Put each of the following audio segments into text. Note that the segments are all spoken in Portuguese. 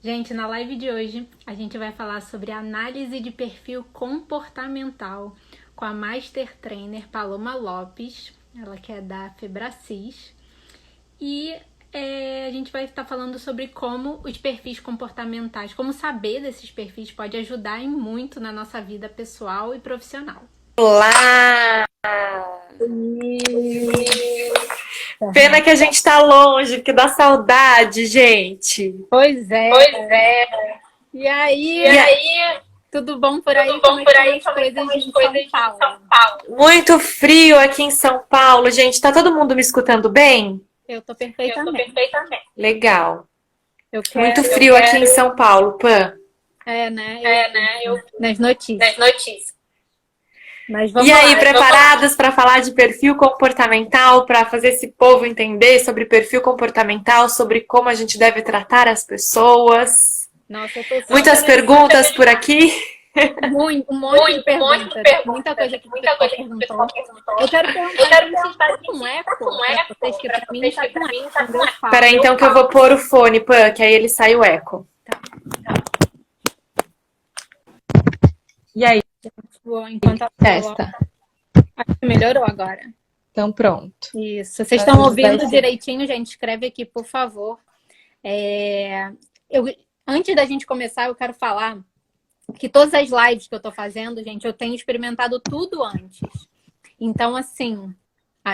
Gente, na live de hoje a gente vai falar sobre análise de perfil comportamental com a Master Trainer Paloma Lopes, ela que é da Febracis. E a gente vai estar falando sobre como os perfis comportamentais, como saber desses perfis pode ajudar em muito na nossa vida pessoal e profissional. Olá! Pena que a gente tá longe, que dá saudade, gente. Pois é. E aí, tudo bom por aí? Como é que estão as coisas em São Paulo? Muito frio aqui em São Paulo, gente. Tá todo mundo me escutando bem? Eu tô perfeitamente. Legal. Muito frio aqui em São Paulo, Pan. Nas notícias. Mas vamos E aí, lá. preparados para falar de perfil comportamental, para fazer esse povo entender sobre perfil comportamental, sobre como a gente deve tratar as pessoas? Nossa, eu tô Muitas perguntas por aqui. Um monte de perguntas. Muita coisa que o pessoal perguntou. Eu quero perguntar se um eco pra vocês, que pra mim tá com eco quando eu falo. Peraí, então que eu vou pôr o fone, Pan, que aí ele sai o eco. Tá. E aí? Enquanto ela Testa. Acho que melhorou agora. Então, pronto. Isso. Vocês estão ouvindo direitinho, gente? Escreve aqui, por favor. Antes da gente começar, eu quero falar que todas as lives que eu tô fazendo, gente, eu tenho experimentado tudo antes. Então, assim...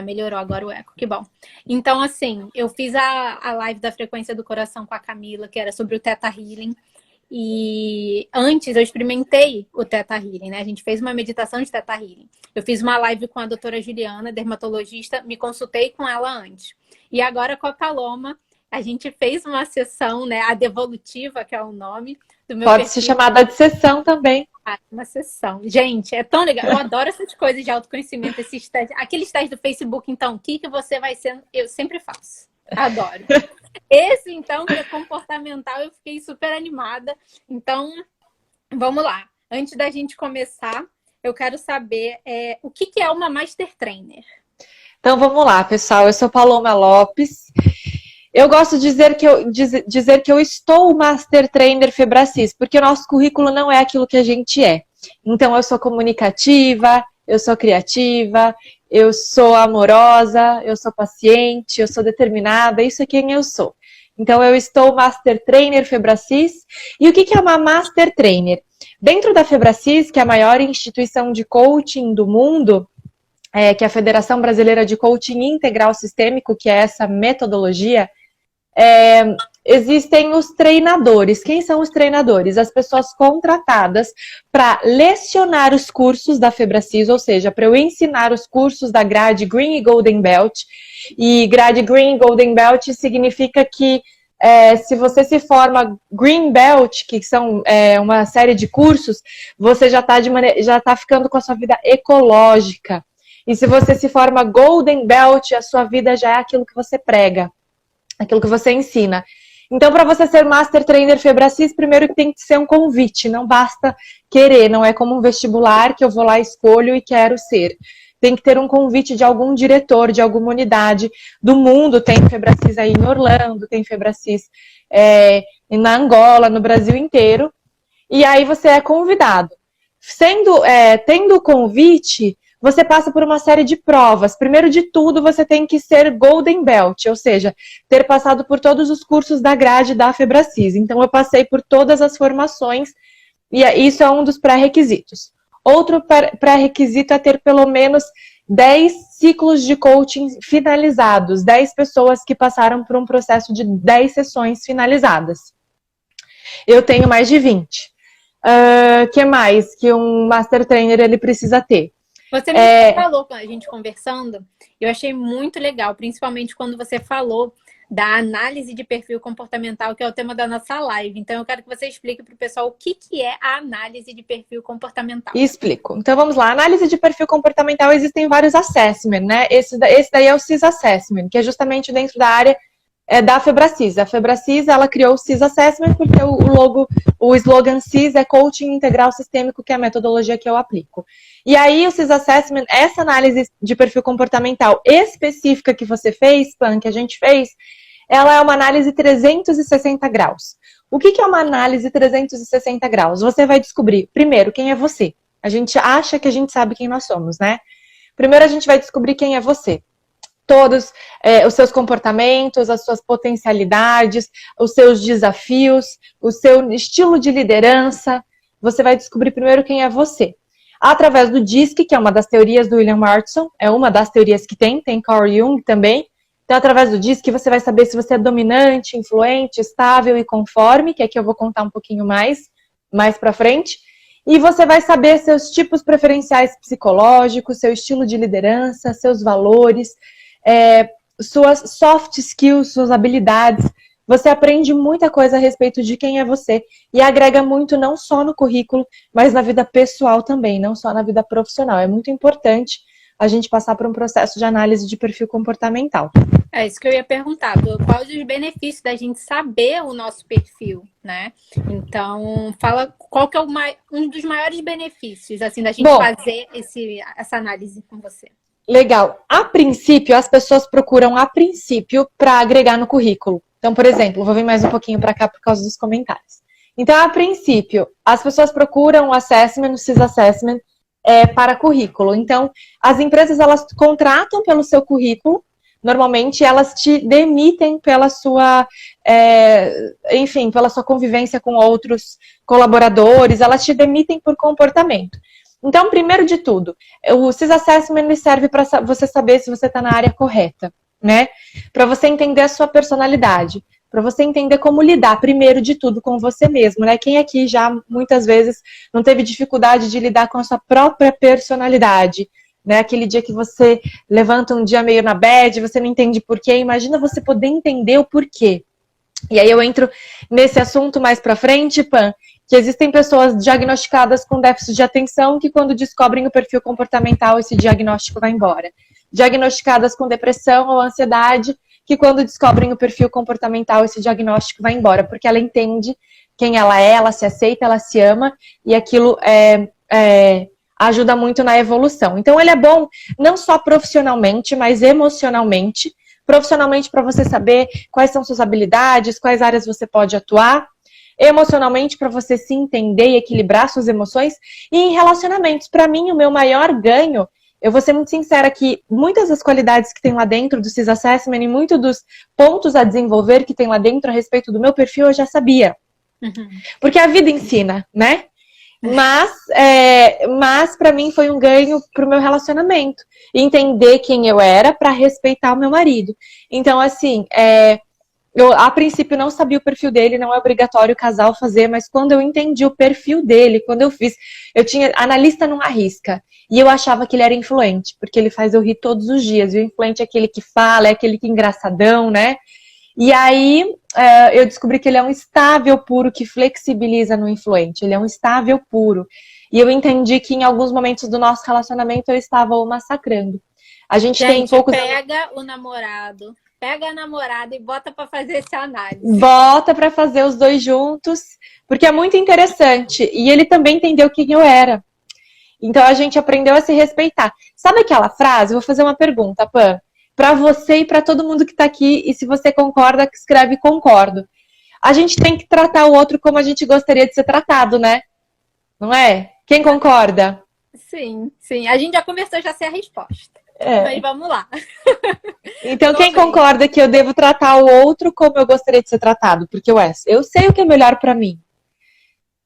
melhorou agora o eco, que bom. Então, assim, eu fiz a live da Frequência do Coração com a Camila, que era sobre o Theta Healing. E antes eu experimentei o Theta Healing, né? A gente fez uma meditação de Theta Healing. Eu fiz uma live com a doutora Juliana, dermatologista, me consultei com ela antes. E agora com a Paloma, a gente fez uma sessão, né? A Devolutiva, que é o nome do meu Pode ser chamada de sessão também. Uma sessão. Gente, é tão legal. Eu adoro essas coisas de autoconhecimento, esses testes. Aqueles testes do Facebook, então, o que você vai ser? Eu sempre faço. Adoro. Esse, então, que é comportamental, eu fiquei super animada. Então, vamos lá. Antes da gente começar, eu quero saber o que é uma Master Trainer. Então, vamos lá, pessoal. Eu sou Paloma Lopes. Eu gosto de dizer que eu estou Master Trainer Febracis, porque o nosso currículo não é aquilo que a gente é. Então, eu sou comunicativa, eu sou criativa, eu sou amorosa, eu sou paciente, eu sou determinada, isso é quem eu sou. Então, eu estou Master Trainer Febracis. E o que é uma Master Trainer? Dentro da Febracis, que é a maior instituição de coaching do mundo, que é a Federação Brasileira de Coaching Integral Sistêmico, que é essa metodologia, existem os treinadores. Quem são os treinadores? As pessoas contratadas para lecionar os cursos da Febracis, ou seja, para eu ensinar os cursos da grade Green e Golden Belt. E grade Green e Golden Belt significa que se você se forma Green Belt, que são uma série de cursos, você já está ficando com a sua vida ecológica. E se você se forma Golden Belt, a sua vida já é aquilo que você prega, aquilo que você ensina. Então, para você ser Master Trainer Febracis, primeiro que tem que ser um convite, não basta querer, não é como um vestibular que eu vou lá, escolho e quero ser. Tem que ter um convite de algum diretor, de alguma unidade do mundo. Tem Febracis aí em Orlando, tem Febracis na Angola, no Brasil inteiro. E aí você é convidado. Tendo o convite, você passa por uma série de provas. Primeiro de tudo, você tem que ser Golden Belt, ou seja, ter passado por todos os cursos da grade da Febracis. Então, eu passei por todas as formações e isso é um dos pré-requisitos. Outro pré-requisito é ter pelo menos 10 ciclos de coaching finalizados, 10 pessoas que passaram por um processo de 10 sessões finalizadas. Eu tenho mais de 20. Que mais que um Master Trainer ele precisa ter? Você me falou com a gente conversando, eu achei muito legal, principalmente quando você falou da análise de perfil comportamental, que é o tema da nossa live. Então, eu quero que você explique para o pessoal o que é a análise de perfil comportamental. Explico. Então, vamos lá. A análise de perfil comportamental, existem vários assessments, né? Esse daí é o CIS Assessment, que é justamente dentro da área da Febracis. A Febracis, ela criou o CIS Assessment porque o slogan CIS é Coaching Integral Sistêmico, que é a metodologia que eu aplico. E aí, o CIS Assessment, essa análise de perfil comportamental específica que você fez, Pan, que a gente fez, ela é uma análise 360 graus. O que é uma análise 360 graus? Você vai descobrir, primeiro, quem é você. A gente acha que a gente sabe quem nós somos, né? Primeiro a gente vai descobrir quem é você. Todos os seus comportamentos, as suas potencialidades, os seus desafios, o seu estilo de liderança. Você vai descobrir primeiro quem é você. Através do DISC, que é uma das teorias do William Martinson, é uma das teorias que tem Carl Jung também. Então, através do DISC, você vai saber se você é dominante, influente, estável e conforme, que aqui eu vou contar um pouquinho mais pra frente. E você vai saber seus tipos preferenciais psicológicos, seu estilo de liderança, seus valores, suas soft skills, suas habilidades. Você aprende muita coisa a respeito de quem é você e agrega muito não só no currículo, mas na vida pessoal também, não só na vida profissional. É muito importante a gente passar por um processo de análise de perfil comportamental. É isso que eu ia perguntar, quais os benefícios da gente saber o nosso perfil, né? Então, fala qual que é um dos maiores benefícios, assim, da gente fazer essa análise com você. Legal. A princípio, as pessoas procuram para agregar no currículo. Então, por exemplo, vou vir mais um pouquinho para cá por causa dos comentários. Então, a princípio, as pessoas procuram o assessment, o CIS Assessment, para currículo. Então, as empresas, elas contratam pelo seu currículo. Normalmente, elas te demitem pela sua, pela sua convivência com outros colaboradores, elas te demitem por comportamento. Então, primeiro de tudo, o CIS Assessment serve para você saber se você está na área correta, né? Para você entender a sua personalidade, para você entender como lidar, primeiro de tudo, com você mesmo, né? Quem aqui já, muitas vezes, não teve dificuldade de lidar com a sua própria personalidade, né? Aquele dia que você levanta um dia meio na bad, você não entende porquê, imagina você poder entender o porquê. E aí eu entro nesse assunto mais pra frente, Pan, que existem pessoas diagnosticadas com déficit de atenção que quando descobrem o perfil comportamental, esse diagnóstico vai embora. Diagnosticadas com depressão ou ansiedade, que quando descobrem o perfil comportamental, esse diagnóstico vai embora, porque ela entende quem ela é, ela se aceita, ela se ama, e aquilo ajuda muito na evolução. Então ele é bom não só profissionalmente, mas emocionalmente. Profissionalmente para você saber quais são suas habilidades, quais áreas você pode atuar. Emocionalmente para você se entender e equilibrar suas emoções. E em relacionamentos, para mim, o meu maior ganho, eu vou ser muito sincera que muitas das qualidades que tem lá dentro do CIS Assessment e muitos dos pontos a desenvolver que tem lá dentro a respeito do meu perfil, eu já sabia. Uhum. Porque a vida ensina, né? Mas para mim foi um ganho pro meu relacionamento. Entender quem eu era para respeitar o meu marido. Então, assim, eu a princípio não sabia o perfil dele, não é obrigatório o casal fazer, mas quando eu entendi o perfil dele, quando eu fiz, eu tinha analista não arrisca. E eu achava que ele era influente, porque ele faz eu rir todos os dias. E o influente é aquele que fala, é aquele que é engraçadão, né? E aí eu descobri que ele é um estável puro que flexibiliza no influente. Ele é um estável puro. E eu entendi que em alguns momentos do nosso relacionamento eu estava o massacrando. A gente tem poucos... Pega o namorado, pega a namorada e bota para fazer essa análise. Bota para fazer os dois juntos, porque é muito interessante. E ele também entendeu quem eu era. Então a gente aprendeu a se respeitar. Sabe aquela frase? Vou fazer uma pergunta, Pan. Para você e para todo mundo que está aqui, e se você concorda, escreve concordo. A gente tem que tratar o outro como a gente gostaria de ser tratado, né? Não é? Quem concorda? Sim, sim. A gente já conversou, já sei a resposta. Mas vamos lá. Então, quem concorda que eu devo tratar o outro como eu gostaria de ser tratado? Porque eu sei o que é melhor para mim,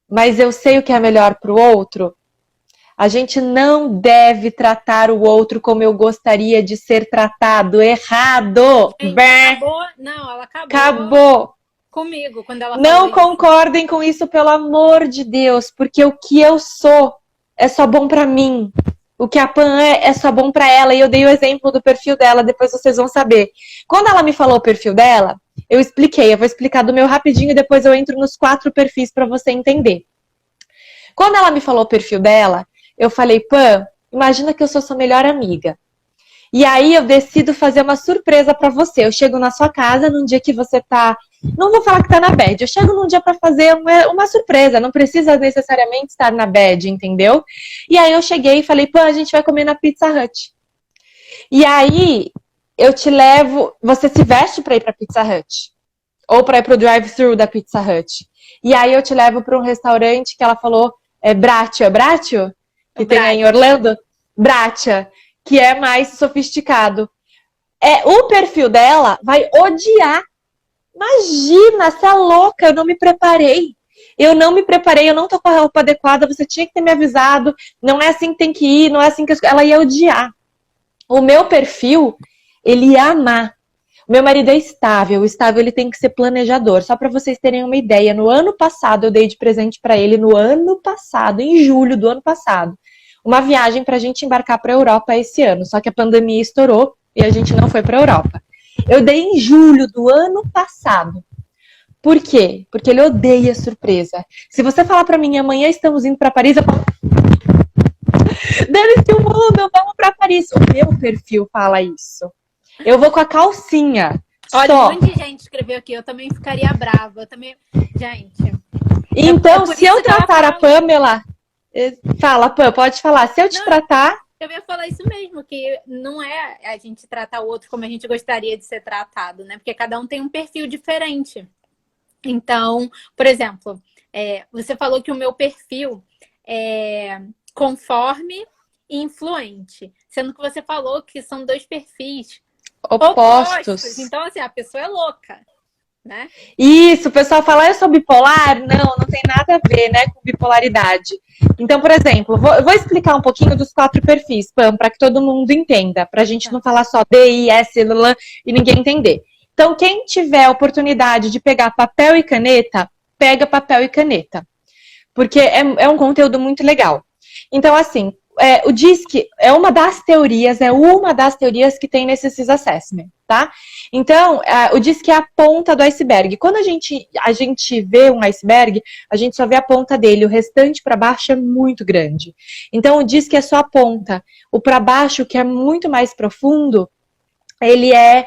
mas eu sei o que é melhor para o outro. A gente não deve tratar o outro como eu gostaria de ser tratado. Errado! Acabou? Não, ela acabou comigo quando ela não concordem com isso, pelo amor de Deus, porque o que eu sou é só bom pra mim. O que a Pan é só bom pra ela. E eu dei o exemplo do perfil dela, depois vocês vão saber. Quando ela me falou o perfil dela, eu expliquei. Eu vou explicar do meu rapidinho e depois eu entro nos 4 perfis pra você entender. Quando ela me falou o perfil dela, eu falei, Pan, imagina que eu sou sua melhor amiga. E aí eu decido fazer uma surpresa pra você. Eu chego na sua casa num dia que você tá... Não vou falar que tá na bad. Eu chego num dia pra fazer uma surpresa. Não precisa necessariamente estar na bad, entendeu? E aí eu cheguei e falei, Pan, a gente vai comer na Pizza Hut. E aí eu te levo... Você se veste pra ir pra Pizza Hut. Ou pra ir pro drive-thru da Pizza Hut. E aí eu te levo para um restaurante que ela falou, Bratio, que tem aí em Orlando? Brattia, que é mais sofisticado. O perfil dela vai odiar. Imagina, você é louca, eu não me preparei. Eu não tô com a roupa adequada, você tinha que ter me avisado, não é assim que tem que ir, não é assim que... Ela ia odiar. O meu perfil, ele ia amar. O meu marido é estável, o estável ele tem que ser planejador. Só para vocês terem uma ideia, no ano passado eu dei de presente para ele, no ano passado, em julho do ano passado, uma viagem pra gente embarcar pra Europa esse ano, só que a pandemia estourou e a gente não foi pra Europa. Eu dei em julho do ano passado. Por quê? Porque ele odeia surpresa. Se você falar pra mim, amanhã estamos indo pra Paris, eu falo, dane-se o mundo, vamos pra Paris. O meu perfil fala isso. Eu vou com a calcinha. Olha, só. um monte de gente escreveu aqui, eu também ficaria brava. Eu também... Gente... Então, se eu tratar a Pamela... Fala, Pam, pode falar. Se eu te tratar... Eu ia falar isso mesmo, que não é a gente tratar o outro como a gente gostaria de ser tratado, né? Porque cada um tem um perfil diferente. Então, por exemplo, você falou que o meu perfil é conforme e influente. Sendo que você falou que são dois perfis opostos. Então, assim, a pessoa é louca, né? Isso, o pessoal fala, eu sou bipolar? Não tem nada a ver, né, com bipolaridade. Então, por exemplo, eu vou explicar um pouquinho dos 4 perfis, Pam, para que todo mundo entenda, para a gente não falar só D, I, S, L, e ninguém entender. Então, quem tiver a oportunidade de pegar papel e caneta, pega papel e caneta, porque é um conteúdo muito legal. Então, assim, o DISC é uma das teorias que tem nesse CIS Assessment, tá? Então, o DISC é a ponta do iceberg. Quando a gente vê um iceberg, a gente só vê a ponta dele, o restante para baixo é muito grande. Então, o DISC é só a ponta. O para baixo, que é muito mais profundo, ele é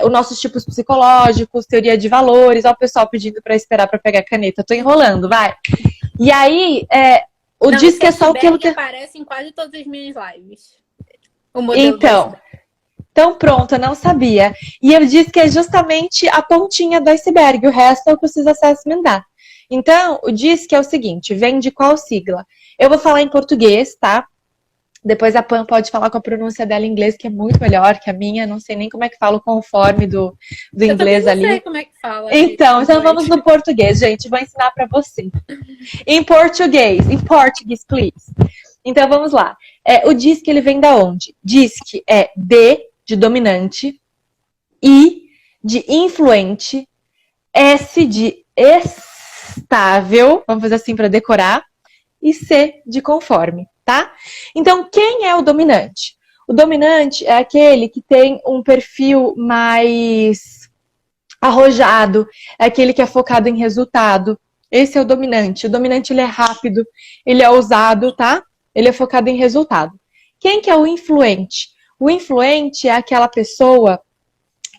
os nossos tipos psicológicos, teoria de valores. Olha o pessoal pedindo para esperar para pegar a caneta. Tô enrolando, vai. E aí, o DISC é só aquilo que aparece em quase todas as minhas lives. O modelo então pronto, eu não sabia. E eu disse que é justamente a pontinha do iceberg, o resto é o que o CIS Assessment dá. Então, o DISC é o seguinte, vem de qual sigla? Eu vou falar em português, tá? Depois a Pam pode falar com a pronúncia dela em inglês, que é muito melhor que a minha. Não sei nem como é que fala o conforme do inglês ali. Eu não sei como é que fala. Então vamos no português, gente. Vou ensinar para você. Em português, please. Então vamos lá. O DISC, ele vem da onde? DISC é D de dominante, I de influente, S de estável, vamos fazer assim para decorar, e C de conforme, tá? Então, quem é o dominante? O dominante é aquele que tem um perfil mais arrojado, é aquele que é focado em resultado. Esse é o dominante. O dominante, ele é rápido, ele é ousado, tá? Ele é focado em resultado. Quem que é o influente? O influente é aquela pessoa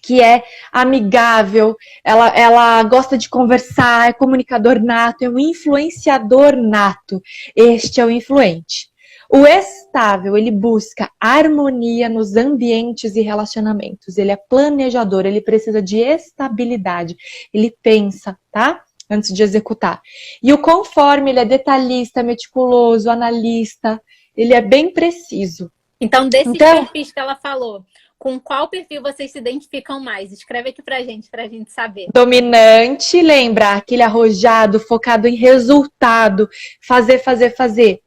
que é amigável, ela gosta de conversar, é comunicador nato, é um influenciador nato. Este é o influente. O estável, ele busca harmonia nos ambientes e relacionamentos. Ele é planejador, ele precisa de estabilidade. Ele pensa, tá? Antes de executar. E o conforme, ele é detalhista, meticuloso, analista. Ele é bem preciso. Então, desses perfis que ela falou, com qual perfil vocês se identificam mais? Escreve aqui pra gente saber. Dominante, lembra? Aquele arrojado, focado em resultado. Fazer.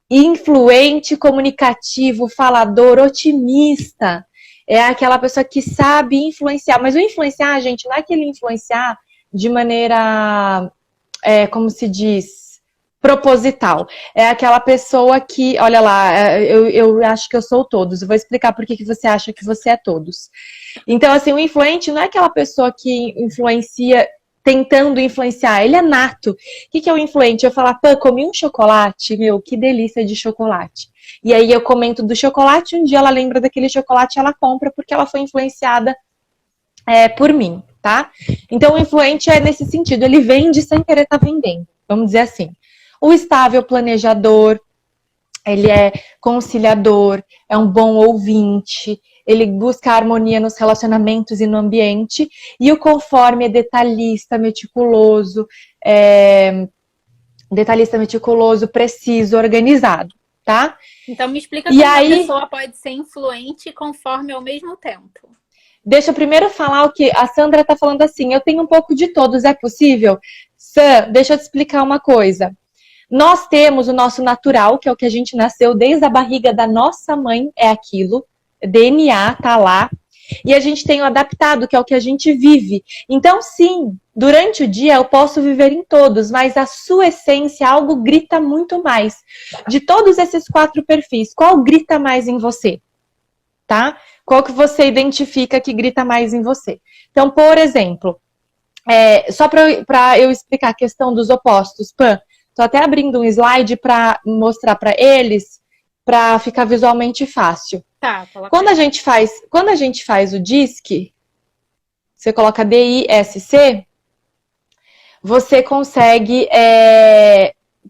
Influente, comunicativo, falador, otimista. É aquela pessoa que sabe influenciar. Mas o influenciar, gente, não é aquele influenciar de maneira, como se diz, proposital. É aquela pessoa que, olha lá, eu acho que eu sou todos. Eu vou explicar por que você acha que você é todos. Então, assim, o influente não é aquela pessoa que influencia tentando influenciar, ele é nato. O que é o influente? Eu falo, Pã, comi um chocolate, meu, que delícia de chocolate. E aí eu comento do chocolate, um dia ela lembra daquele chocolate, ela compra porque ela foi influenciada por mim, tá? Então o influente é nesse sentido, ele vende sem querer estar vendendo, vamos dizer assim. O estável planejador, ele é conciliador, é um bom ouvinte, ele busca harmonia nos relacionamentos e no ambiente. E o conforme é detalhista, meticuloso, preciso, organizado, tá? Então me explica como uma pessoa pode ser influente e conforme ao mesmo tempo. Deixa eu primeiro falar o que a Sandra tá falando assim, eu tenho um pouco de todos, é possível? Sam, deixa eu te explicar uma coisa. Nós temos o nosso natural, que é o que a gente nasceu desde a barriga da nossa mãe, é aquilo. DNA tá lá. E a gente tem o adaptado, que é o que a gente vive. Então, sim, durante o dia eu posso viver em todos, mas a sua essência, algo grita muito mais. De todos esses 4 perfis, qual grita mais em você? Tá? Qual que você identifica que grita mais em você? Então, por exemplo, só para eu explicar a questão dos opostos, Pan, tô até abrindo um slide para mostrar para eles, para ficar visualmente fácil. Tá, quando a gente faz o DISC, você coloca DISC, você consegue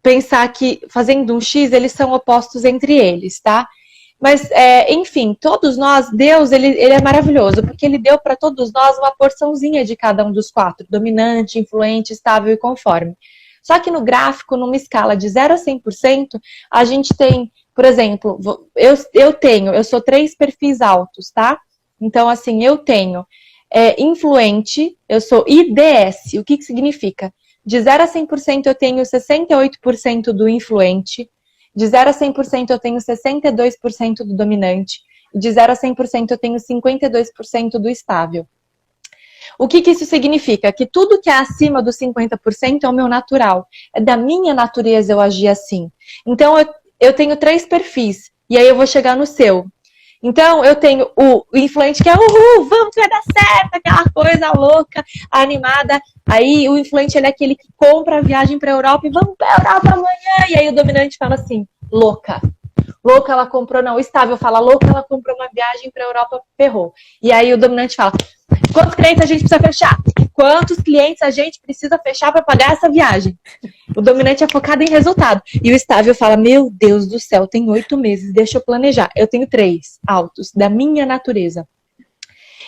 pensar que, fazendo um X, eles são opostos entre eles, tá? Mas, enfim, todos nós, Deus, ele é maravilhoso, porque ele deu para todos nós uma porçãozinha de cada um dos 4, dominante, influente, estável e conforme. Só que no gráfico, numa escala de 0 a 100%, a gente tem, por exemplo, eu sou 3 perfis altos, tá? Então, assim, eu tenho influente, eu sou IDS. O que significa? De 0 a 100% eu tenho 68% do influente, de 0 a 100% eu tenho 62% do dominante, e de 0 a 100% eu tenho 52% do estável. O que isso significa? Que tudo que é acima dos 50% é o meu natural. É da minha natureza eu agir assim. Então, eu tenho 3 perfis. E aí eu vou chegar no seu. Então, eu tenho o influente que é uhul, vamos que vai dar certo, aquela coisa louca, animada. Aí o influente ele é aquele que compra a viagem para a Europa e vamos para a Europa amanhã. E aí o dominante fala assim, louca. Louca ela comprou, não, o estável fala, louca ela comprou uma viagem para a Europa, ferrou. E aí o dominante fala, quantos clientes a gente precisa fechar? Quantos clientes a gente precisa fechar para pagar essa viagem? O dominante é focado em resultado. E o estável fala, meu Deus do céu, tem 8 meses, deixa eu planejar. Eu tenho 3 altos, da minha natureza.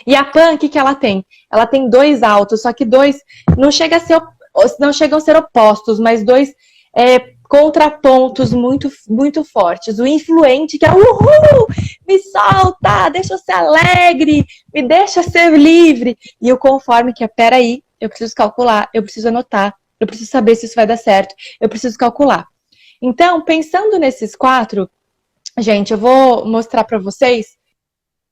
E a Pan, o que ela tem? Ela tem 2 altos, só que 2 não chegam a ser opostos, mas 2 contrapontos muito, muito fortes. O influente, que é uhul, me solta, deixa eu ser alegre, me deixa ser livre. E o conforme, que é, peraí, eu preciso calcular, eu preciso anotar, eu preciso saber se isso vai dar certo, eu preciso calcular. Então, pensando nesses 4, gente, eu vou mostrar para vocês,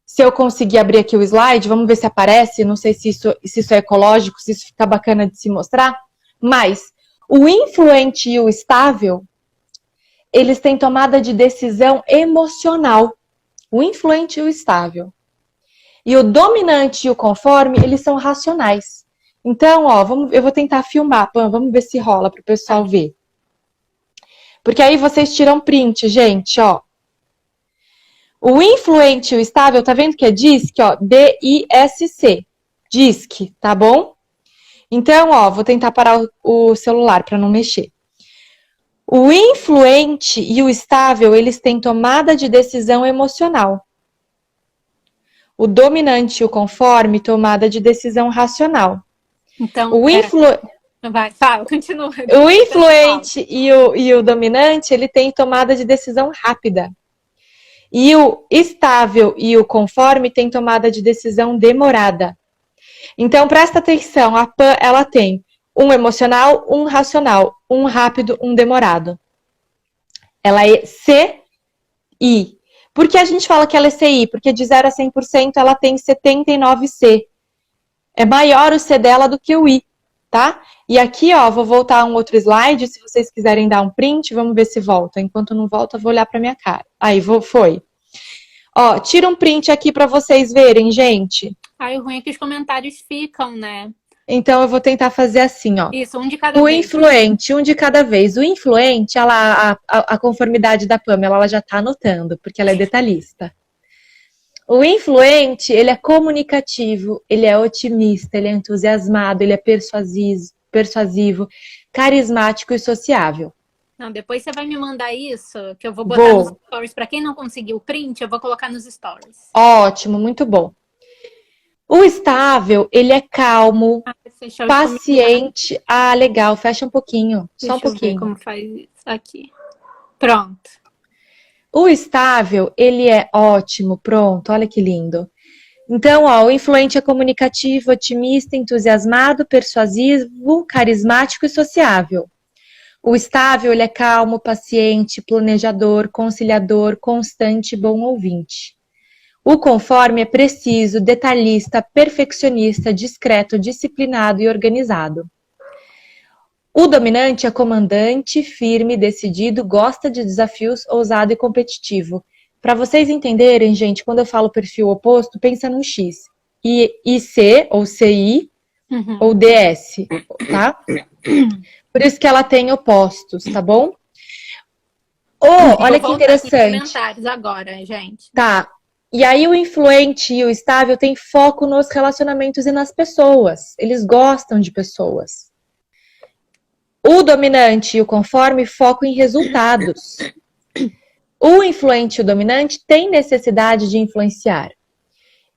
se eu conseguir abrir aqui o slide, vamos ver se aparece, não sei se isso é ecológico, se isso fica bacana de se mostrar, mas o influente e o estável, eles têm tomada de decisão emocional. O influente e o estável. E o dominante e o conforme, eles são racionais. Então, ó, eu vou tentar filmar, Pan, vamos ver se rola para o pessoal ver. Porque aí vocês tiram print, gente, ó. O influente e o estável, tá vendo que é DISC, ó? D-I-S-C. DISC, tá bom? Então, ó, vou tentar parar o celular para não mexer. O influente e o estável, eles têm tomada de decisão emocional. O dominante e o conforme, tomada de decisão racional. Então, vai, fala, continua. O influente e o dominante, ele tem tomada de decisão rápida. E o estável e o conforme tem tomada de decisão demorada. Então, presta atenção, a Pan, ela tem um emocional, um racional, um rápido, um demorado. Ela é CI. Por que a gente fala que ela é CI? Porque de 0 a 100% ela tem 79 C. É maior o C dela do que o I, tá? E aqui, ó, vou voltar a um outro slide, se vocês quiserem dar um print, vamos ver se volta. Enquanto não volta, eu vou olhar pra minha cara. Aí, foi. Ó, tira um print aqui pra vocês verem, gente. Ai, o ruim é que os comentários ficam, né? Então, eu vou tentar fazer assim, ó. Isso, um de cada vez. O influente, um de cada vez. O influente, a conformidade da Pamela, ela já tá anotando, porque ela é detalhista. O influente, ele é comunicativo, ele é otimista, ele é entusiasmado, ele é persuasivo, carismático e sociável. Não, depois você vai me mandar isso, que eu vou botar nos Vou. stories. Pra quem não conseguiu o print, eu vou colocar nos stories. Ótimo, muito bom. O estável, ele é calmo, Ah, fechou os comentários. paciente. Ah, legal, fecha um pouquinho, só um Deixa eu ver pouquinho. como faz isso aqui. Pronto. O estável, ele é ótimo, pronto, olha que lindo. Então, ó, o influente é comunicativo, otimista, entusiasmado, persuasivo, carismático e sociável. O estável, ele é calmo, paciente, planejador, conciliador, constante e bom ouvinte. O conforme é preciso, detalhista, perfeccionista, discreto, disciplinado e organizado. O dominante é comandante, firme, decidido, gosta de desafios, ousado e competitivo. Para vocês entenderem, gente, quando eu falo perfil oposto, pensa num X. IC, ou CI, ou DS, tá? Por isso que ela tem opostos, tá bom? Olha Vou que voltar aqui nos interessante. comentários agora, gente. Tá. E aí o influente e o estável têm foco nos relacionamentos e nas pessoas. Eles gostam de pessoas. O dominante e o conforme focam em resultados. O influente e o dominante têm necessidade de influenciar.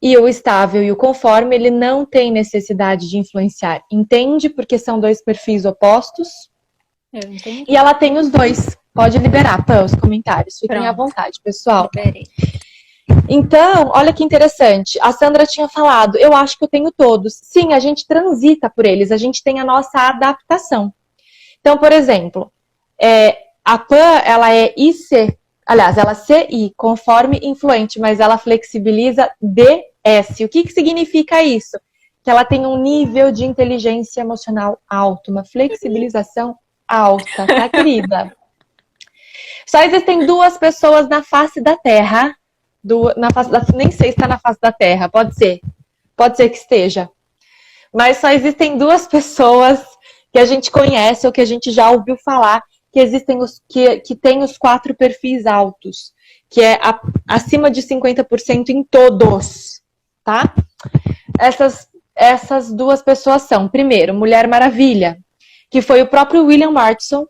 E o estável e o conforme, ele não tem necessidade de influenciar. Entende? Porque são dois perfis opostos. Eu entendi. E ela tem os dois. Pode liberar, Pã, os comentários. Fiquem à vontade, pessoal. Liberei. Então, olha que interessante. A Sandra tinha falado, eu acho que eu tenho todos. Sim, a gente transita por eles, a gente tem a nossa adaptação. Então, por exemplo, a Pan, ela é IC, aliás, ela é CI, conforme influente, mas ela flexibiliza DS. O que significa isso? Que ela tem um nível de inteligência emocional alto, uma flexibilização alta, tá, querida? Só existem duas pessoas na face da Terra, nem sei se está na face da Terra, pode ser que esteja. Mas só existem duas pessoas que a gente conhece ou que a gente já ouviu falar que existem que têm os 4 perfis altos, que é acima de 50% em todos, tá? Essas duas pessoas são, primeiro, Mulher Maravilha, que foi o próprio William Martinson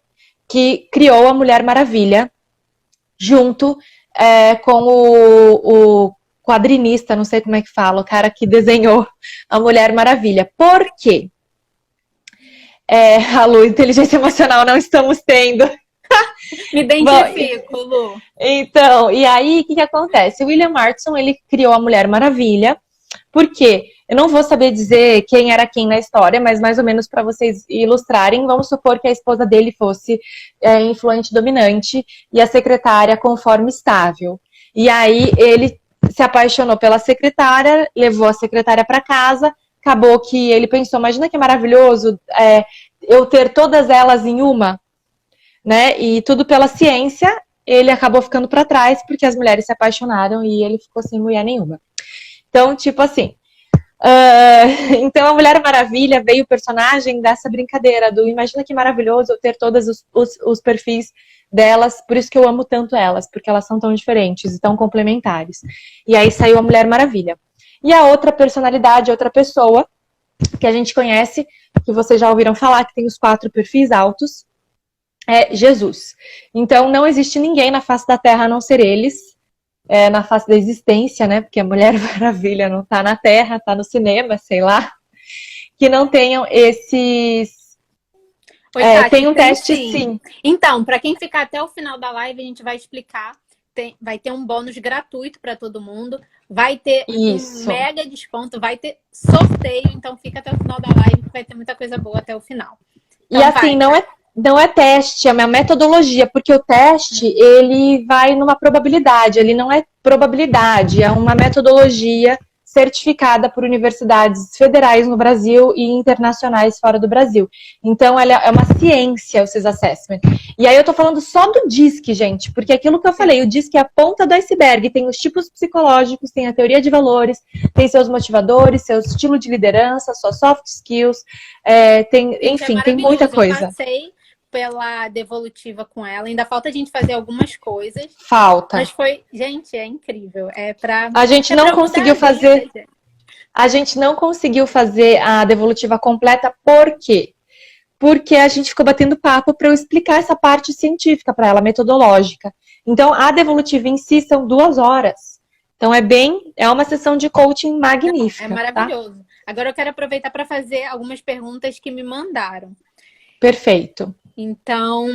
que criou a Mulher Maravilha, junto com o quadrinista, não sei como é que fala, o cara que desenhou a Mulher Maravilha. Por quê? A Lu, inteligência emocional não estamos tendo. Me identifico, Lu. Então, e aí, o que acontece? O William Martinson, ele criou a Mulher Maravilha, porque eu não vou saber dizer quem era quem na história, mas mais ou menos para vocês ilustrarem, vamos supor que a esposa dele fosse influente dominante e a secretária conforme estável. E aí ele se apaixonou pela secretária, levou a secretária para casa, acabou que ele pensou, imagina que maravilhoso eu ter todas elas em uma, né? E tudo pela ciência, ele acabou ficando para trás porque as mulheres se apaixonaram e ele ficou sem mulher nenhuma. Então, tipo assim, então a Mulher Maravilha veio o personagem dessa brincadeira do imagina que maravilhoso eu ter todos os perfis delas, por isso que eu amo tanto elas, porque elas são tão diferentes e tão complementares. E aí saiu a Mulher Maravilha. E a outra personalidade, outra pessoa que a gente conhece, que vocês já ouviram falar, que tem os 4 perfis altos, é Jesus. Então não existe ninguém na face da Terra a não ser eles, na face da existência, né? Porque a Mulher Maravilha não tá na Terra, tá no cinema, sei lá. Que não tenham esses... Oi, Tati, tem um teste sim. Então, para quem ficar até o final da live, a gente vai explicar. Vai ter um bônus gratuito para todo mundo. Vai ter um mega desconto. Vai ter sorteio. Então, fica até o final da live, que vai ter muita coisa boa até o final. Então, e assim, não é teste, é uma metodologia, porque o teste, ele vai numa probabilidade, ele não é probabilidade, é uma metodologia certificada por universidades federais no Brasil e internacionais fora do Brasil. Então, ela é uma ciência, o CIS Assessment. E aí eu tô falando só do DISC, gente, porque aquilo que eu falei, o DISC é a ponta do iceberg, tem os tipos psicológicos, tem a teoria de valores, tem seus motivadores, seu estilo de liderança, suas soft skills, enfim, tem muita coisa. Eu passei pela devolutiva com ela, ainda falta a gente fazer algumas coisas. Falta. Mas foi, gente, é incrível. A gente não conseguiu fazer. A gente não conseguiu fazer a devolutiva completa, por quê? porque a gente ficou batendo papo para eu explicar essa parte científica para ela, metodológica. Então, a Devolutiva em si são 2 horas. Então, é uma sessão de coaching magnífica. É maravilhoso. Tá? Agora eu quero aproveitar para fazer algumas perguntas que me mandaram. Perfeito. Então,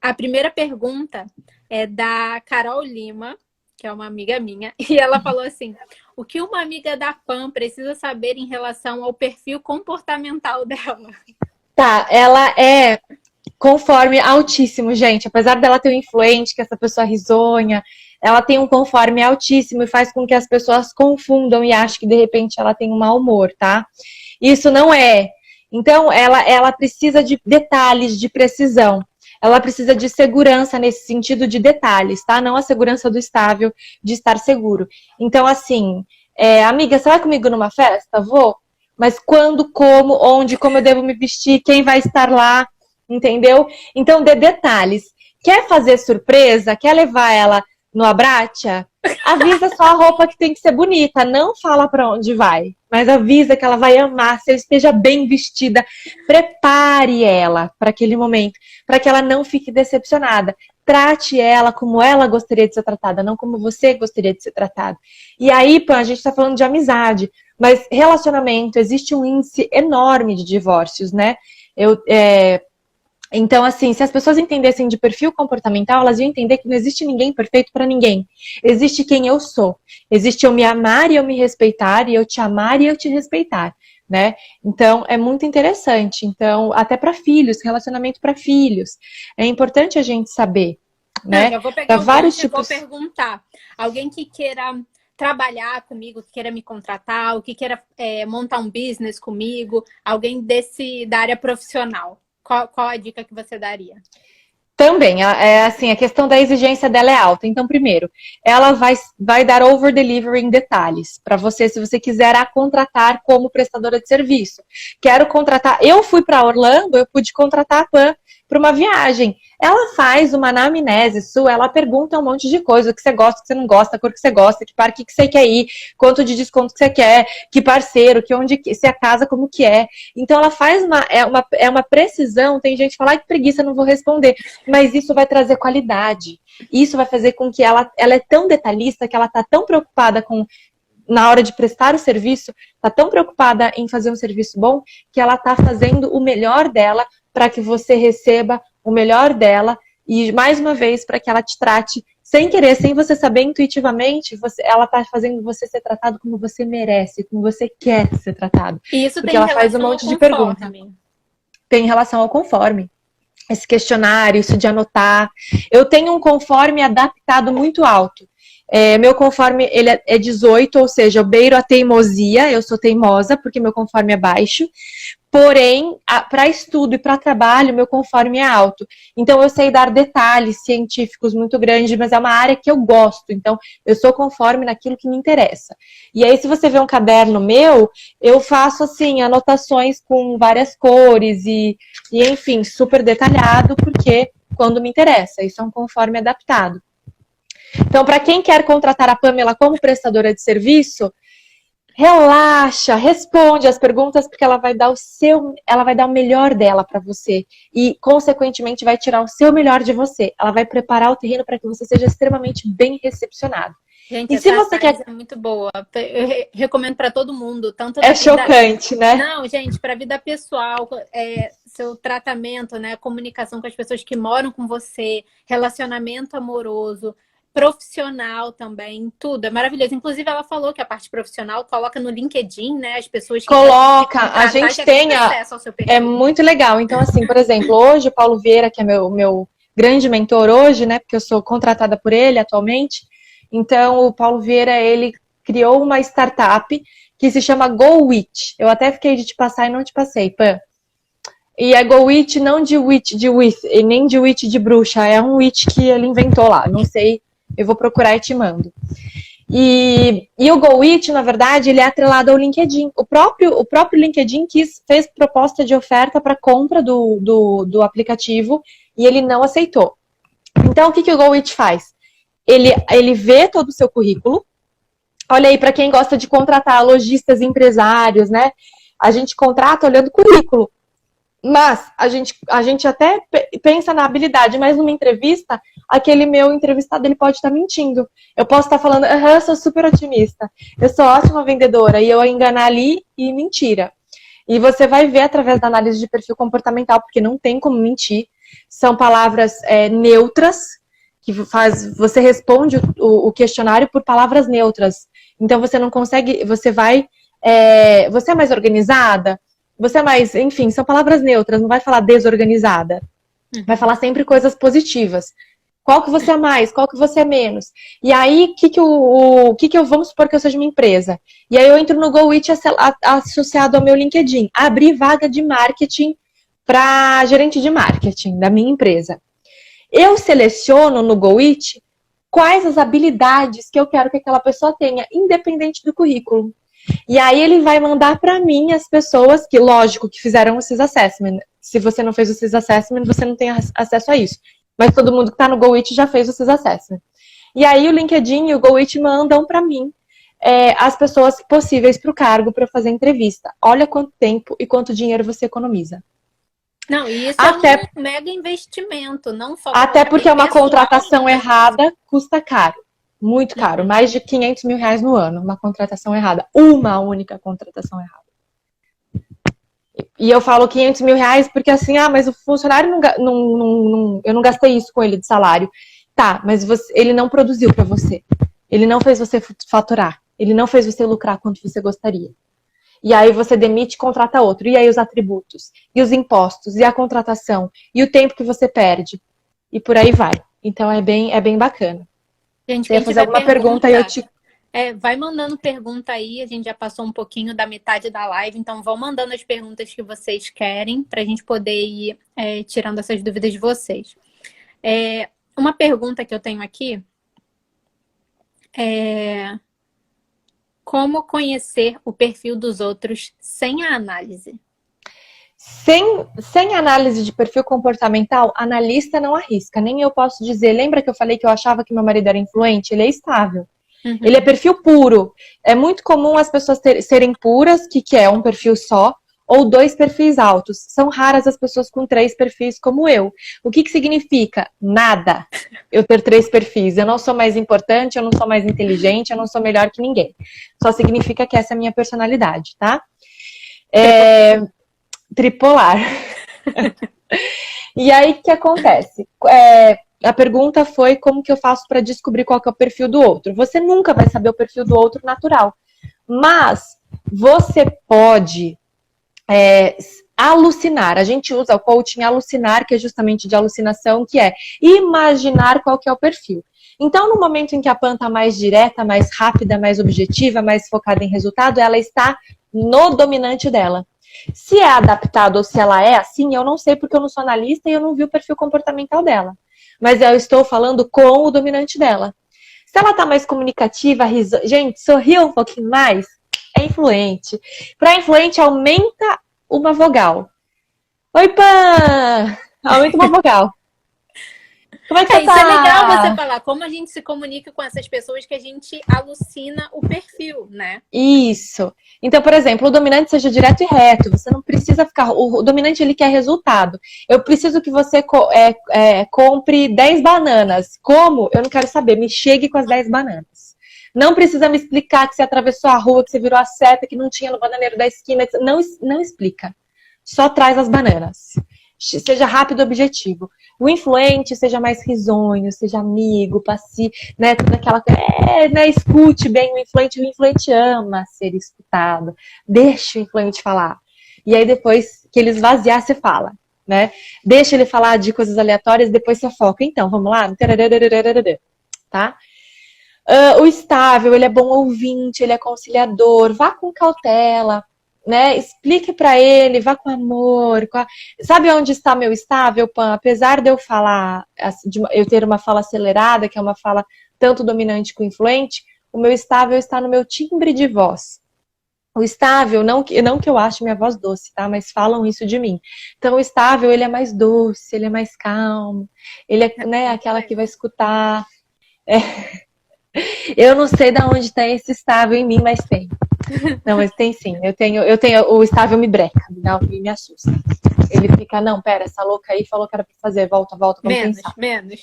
a primeira pergunta é da Carol Lima, que é uma amiga minha, e ela falou assim: o que uma amiga da PAN precisa saber em relação ao perfil comportamental dela? Tá, ela é conforme altíssimo, gente. Apesar dela ter um influente, que essa pessoa risonha, ela tem um conforme altíssimo e faz com que as pessoas confundam e achem que de repente ela tem um mau humor, tá? Isso não é. Então, ela precisa de detalhes, de precisão. Ela precisa de segurança nesse sentido de detalhes, tá? Não a segurança do estável, de estar seguro. Então, assim, amiga, você vai comigo numa festa? Vou. Mas quando, como, onde, como eu devo me vestir, quem vai estar lá, entendeu? Então, dê detalhes. Quer fazer surpresa? Quer levar ela no Abratia? Avisa só a roupa que tem que ser bonita. Não fala pra onde vai, mas avisa que ela vai amar, se ela esteja bem vestida. Prepare ela para aquele momento, para que ela não fique decepcionada. Trate ela como ela gostaria de ser tratada, não como você gostaria de ser tratado. E aí, Pan, a gente tá falando de amizade, mas relacionamento, existe um índice enorme de divórcios, né? Então, assim, se as pessoas entendessem de perfil comportamental, elas iam entender que não existe ninguém perfeito para ninguém. Existe quem eu sou. Existe eu me amar e eu me respeitar, e eu te amar e eu te respeitar, né? Então, é muito interessante. Então, até para filhos, relacionamento para filhos. É importante a gente saber, né? Eu vou pegar vários tipos. Vou perguntar. Alguém que queira trabalhar comigo, que queira me contratar, ou que queira montar um business comigo, alguém da área profissional. Qual a dica que você daria? Também, assim, a questão da exigência dela é alta. Então, primeiro, ela vai dar over-delivery em detalhes para você, se você quiser a contratar como prestadora de serviço. Quero contratar. Eu fui para Orlando, eu pude contratar a Pan para uma viagem. Ela faz uma anamnese sua, ela pergunta um monte de coisa, o que você gosta, o que você não gosta, a cor que você gosta, que parque que você quer ir, quanto de desconto que você quer, que parceiro, se a casa, como que é. Então ela faz uma precisão, tem gente que fala, ai, que preguiça, não vou responder. Mas isso vai trazer qualidade. Isso vai fazer com que ela é tão detalhista, que ela tá tão preocupada na hora de prestar o serviço, tá tão preocupada em fazer um serviço bom, que ela tá fazendo o melhor dela para que você receba o melhor dela e, mais uma vez, para que ela te trate sem querer, sem você saber intuitivamente, ela está fazendo você ser tratado como você merece, como você quer ser tratado. E isso porque ela faz um monte de perguntas. Tem relação ao conforme. Esse questionário, isso de anotar. Eu tenho um conforme adaptado muito alto. Meu conforme ele é 18, ou seja, eu beiro a teimosia, eu sou teimosa porque meu conforme é baixo. Porém, para estudo e para trabalho, meu conforme é alto. Então, eu sei dar detalhes científicos muito grandes, mas é uma área que eu gosto. Então, eu sou conforme naquilo que me interessa. E aí, se você vê um caderno meu, eu faço, assim, anotações com várias cores e enfim, super detalhado, porque quando me interessa. Isso é um conforme adaptado. Então, para quem quer contratar a Pamela como prestadora de serviço, relaxa, responde as perguntas, porque ela vai dar o melhor dela para você e, consequentemente, vai tirar o seu melhor de você. Ela vai preparar o terreno para que você seja extremamente bem recepcionado. Gente, e se você quer, é muito boa. Eu recomendo para todo mundo, tanto é chocante, né? Não, gente, para a vida pessoal, seu tratamento, né, comunicação com as pessoas que moram com você, relacionamento amoroso, profissional também, tudo, é maravilhoso. Inclusive, ela falou que a parte profissional coloca no LinkedIn, né? As pessoas que coloca, a gente tem acesso ao seu perfil. É muito legal. Então, assim, por exemplo, hoje o Paulo Vieira, que é meu grande mentor hoje, né? Porque eu sou contratada por ele atualmente. Então, o Paulo Vieira, ele criou uma startup que se chama GoWitch. Eu até fiquei de te passar e não te passei, Pan. E é GoWitch, não de witch de with, e nem de witch de bruxa. É um witch que ele inventou lá. Não sei. Eu vou procurar e te mando. E o GoWitch, na verdade, ele é atrelado ao LinkedIn. O próprio LinkedIn fez proposta de oferta para compra do aplicativo e ele não aceitou. Então, o que o GoWitch faz? Ele vê todo o seu currículo. Olha aí, para quem gosta de contratar lojistas, empresários, né? A gente contrata olhando o currículo. Mas a gente até pensa na habilidade, mas numa entrevista, aquele meu entrevistado ele pode estar mentindo. Eu posso estar falando, eu sou super otimista, eu sou ótima vendedora, e eu enganar ali e mentira. E você vai ver através da análise de perfil comportamental, porque não tem como mentir. São palavras neutras, que você responde o questionário por palavras neutras. Então você não consegue, você é mais organizada? Você é mais, enfim, são palavras neutras, não vai falar desorganizada. Vai falar sempre coisas positivas. Qual que você é mais? Qual que você é menos? E aí, vamos supor que eu seja uma empresa. E aí eu entro no GoWith associado ao meu LinkedIn. Abrir vaga de marketing para gerente de marketing da minha empresa. Eu seleciono no GoWith quais as habilidades que eu quero que aquela pessoa tenha, independente do currículo. E aí ele vai mandar para mim as pessoas que, lógico, que fizeram o CIS Assessment. Se você não fez o CIS Assessment, você não tem acesso a isso. Mas todo mundo que está no GoWith já fez o CIS Assessment. E aí o LinkedIn e o GoWith mandam para mim as pessoas possíveis para o cargo para fazer entrevista. Olha quanto tempo e quanto dinheiro você economiza. Não, e isso é um mega investimento, não só até porque uma contratação errada custa caro. Muito caro. Mais de 500 mil reais no ano. Uma contratação errada. Uma única contratação errada. E eu falo 500 mil reais porque assim, mas o funcionário eu não gastei isso com ele de salário. Tá, mas ele não produziu para você. Ele não fez você faturar. Ele não fez você lucrar quanto você gostaria. E aí você demite e contrata outro. E aí os atributos, e os impostos, e a contratação, e o tempo que você perde. E por aí vai. Então é bem bacana. Gente, você ia fazer alguma pergunta e eu te... vai mandando pergunta aí, a gente já passou um pouquinho da metade da live, então vão mandando as perguntas que vocês querem para a gente poder ir tirando essas dúvidas de vocês. Uma pergunta que eu tenho aqui é: como conhecer o perfil dos outros sem a análise? Sem análise de perfil comportamental, analista não arrisca. Nem eu posso dizer. Lembra que eu falei que eu achava que meu marido era influente? Ele é estável. Uhum. Ele é perfil puro. É muito comum as pessoas serem puras, que é um perfil só, ou 2 perfis altos. São raras as pessoas com 3 perfis como eu. O que significa? Nada. Eu ter 3 perfis. Eu não sou mais importante, eu não sou mais inteligente, eu não sou melhor que ninguém. Só significa que essa é a minha personalidade, tá? Tripolar. E aí, o que acontece? A pergunta foi como que eu faço para descobrir qual que é o perfil do outro. Você nunca vai saber o perfil do outro natural. Mas você pode alucinar. A gente usa o coaching alucinar, que é justamente de alucinação, que é imaginar qual que é o perfil. Então, no momento em que a PAN está mais direta, mais rápida, mais objetiva, mais focada em resultado, ela está no dominante dela. Se é adaptado ou se ela é assim, eu não sei porque eu não sou analista e eu não vi o perfil comportamental dela. Mas eu estou falando com o dominante dela. Se ela tá mais comunicativa, gente, sorriu um pouquinho mais, é influente. Para influente, aumenta uma vogal. Oi, Pan! Aumenta uma vogal. Como é que você tá? Isso é legal você falar como a gente se comunica com essas pessoas que a gente alucina o perfil, né? Isso. Então, por exemplo, o dominante seja direto e reto. Você não precisa ficar... O dominante, ele quer resultado. Eu preciso que você compre 10 bananas. Como? Eu não quero saber. Me chegue com as 10 bananas. Não precisa me explicar que você atravessou a rua, que você virou a seta, que não tinha no bananeiro da esquina. Não explica. Só traz as bananas. Seja rápido e objetivo. O influente seja mais risonho, seja amigo, passivo, né? Toda aquela coisa. Escute bem o influente ama ser escutado. Deixa o influente falar. E aí depois que ele esvaziar, você fala, né? Deixa ele falar de coisas aleatórias, depois você foca. Então, vamos lá? Tá? O estável, ele é bom ouvinte, ele é conciliador, vá com cautela. Né? Explique para ele, vá com amor. Sabe onde está meu estável, Pan? Apesar de eu falar, eu ter uma fala acelerada, que é uma fala tanto dominante quanto influente, o meu estável está no meu timbre de voz. O estável, não que eu ache minha voz doce, tá? Mas falam isso de mim. Então, o estável, ele é mais doce, ele é mais calmo, ele é, né, aquela que vai escutar. Eu não sei de onde tem esse estável em mim, mas tem. Não, mas tem sim. Eu tenho o estável me breca, me assusta. Ele fica, não, pera, essa louca aí falou que era pra fazer, volta, vamos pensar. Menos.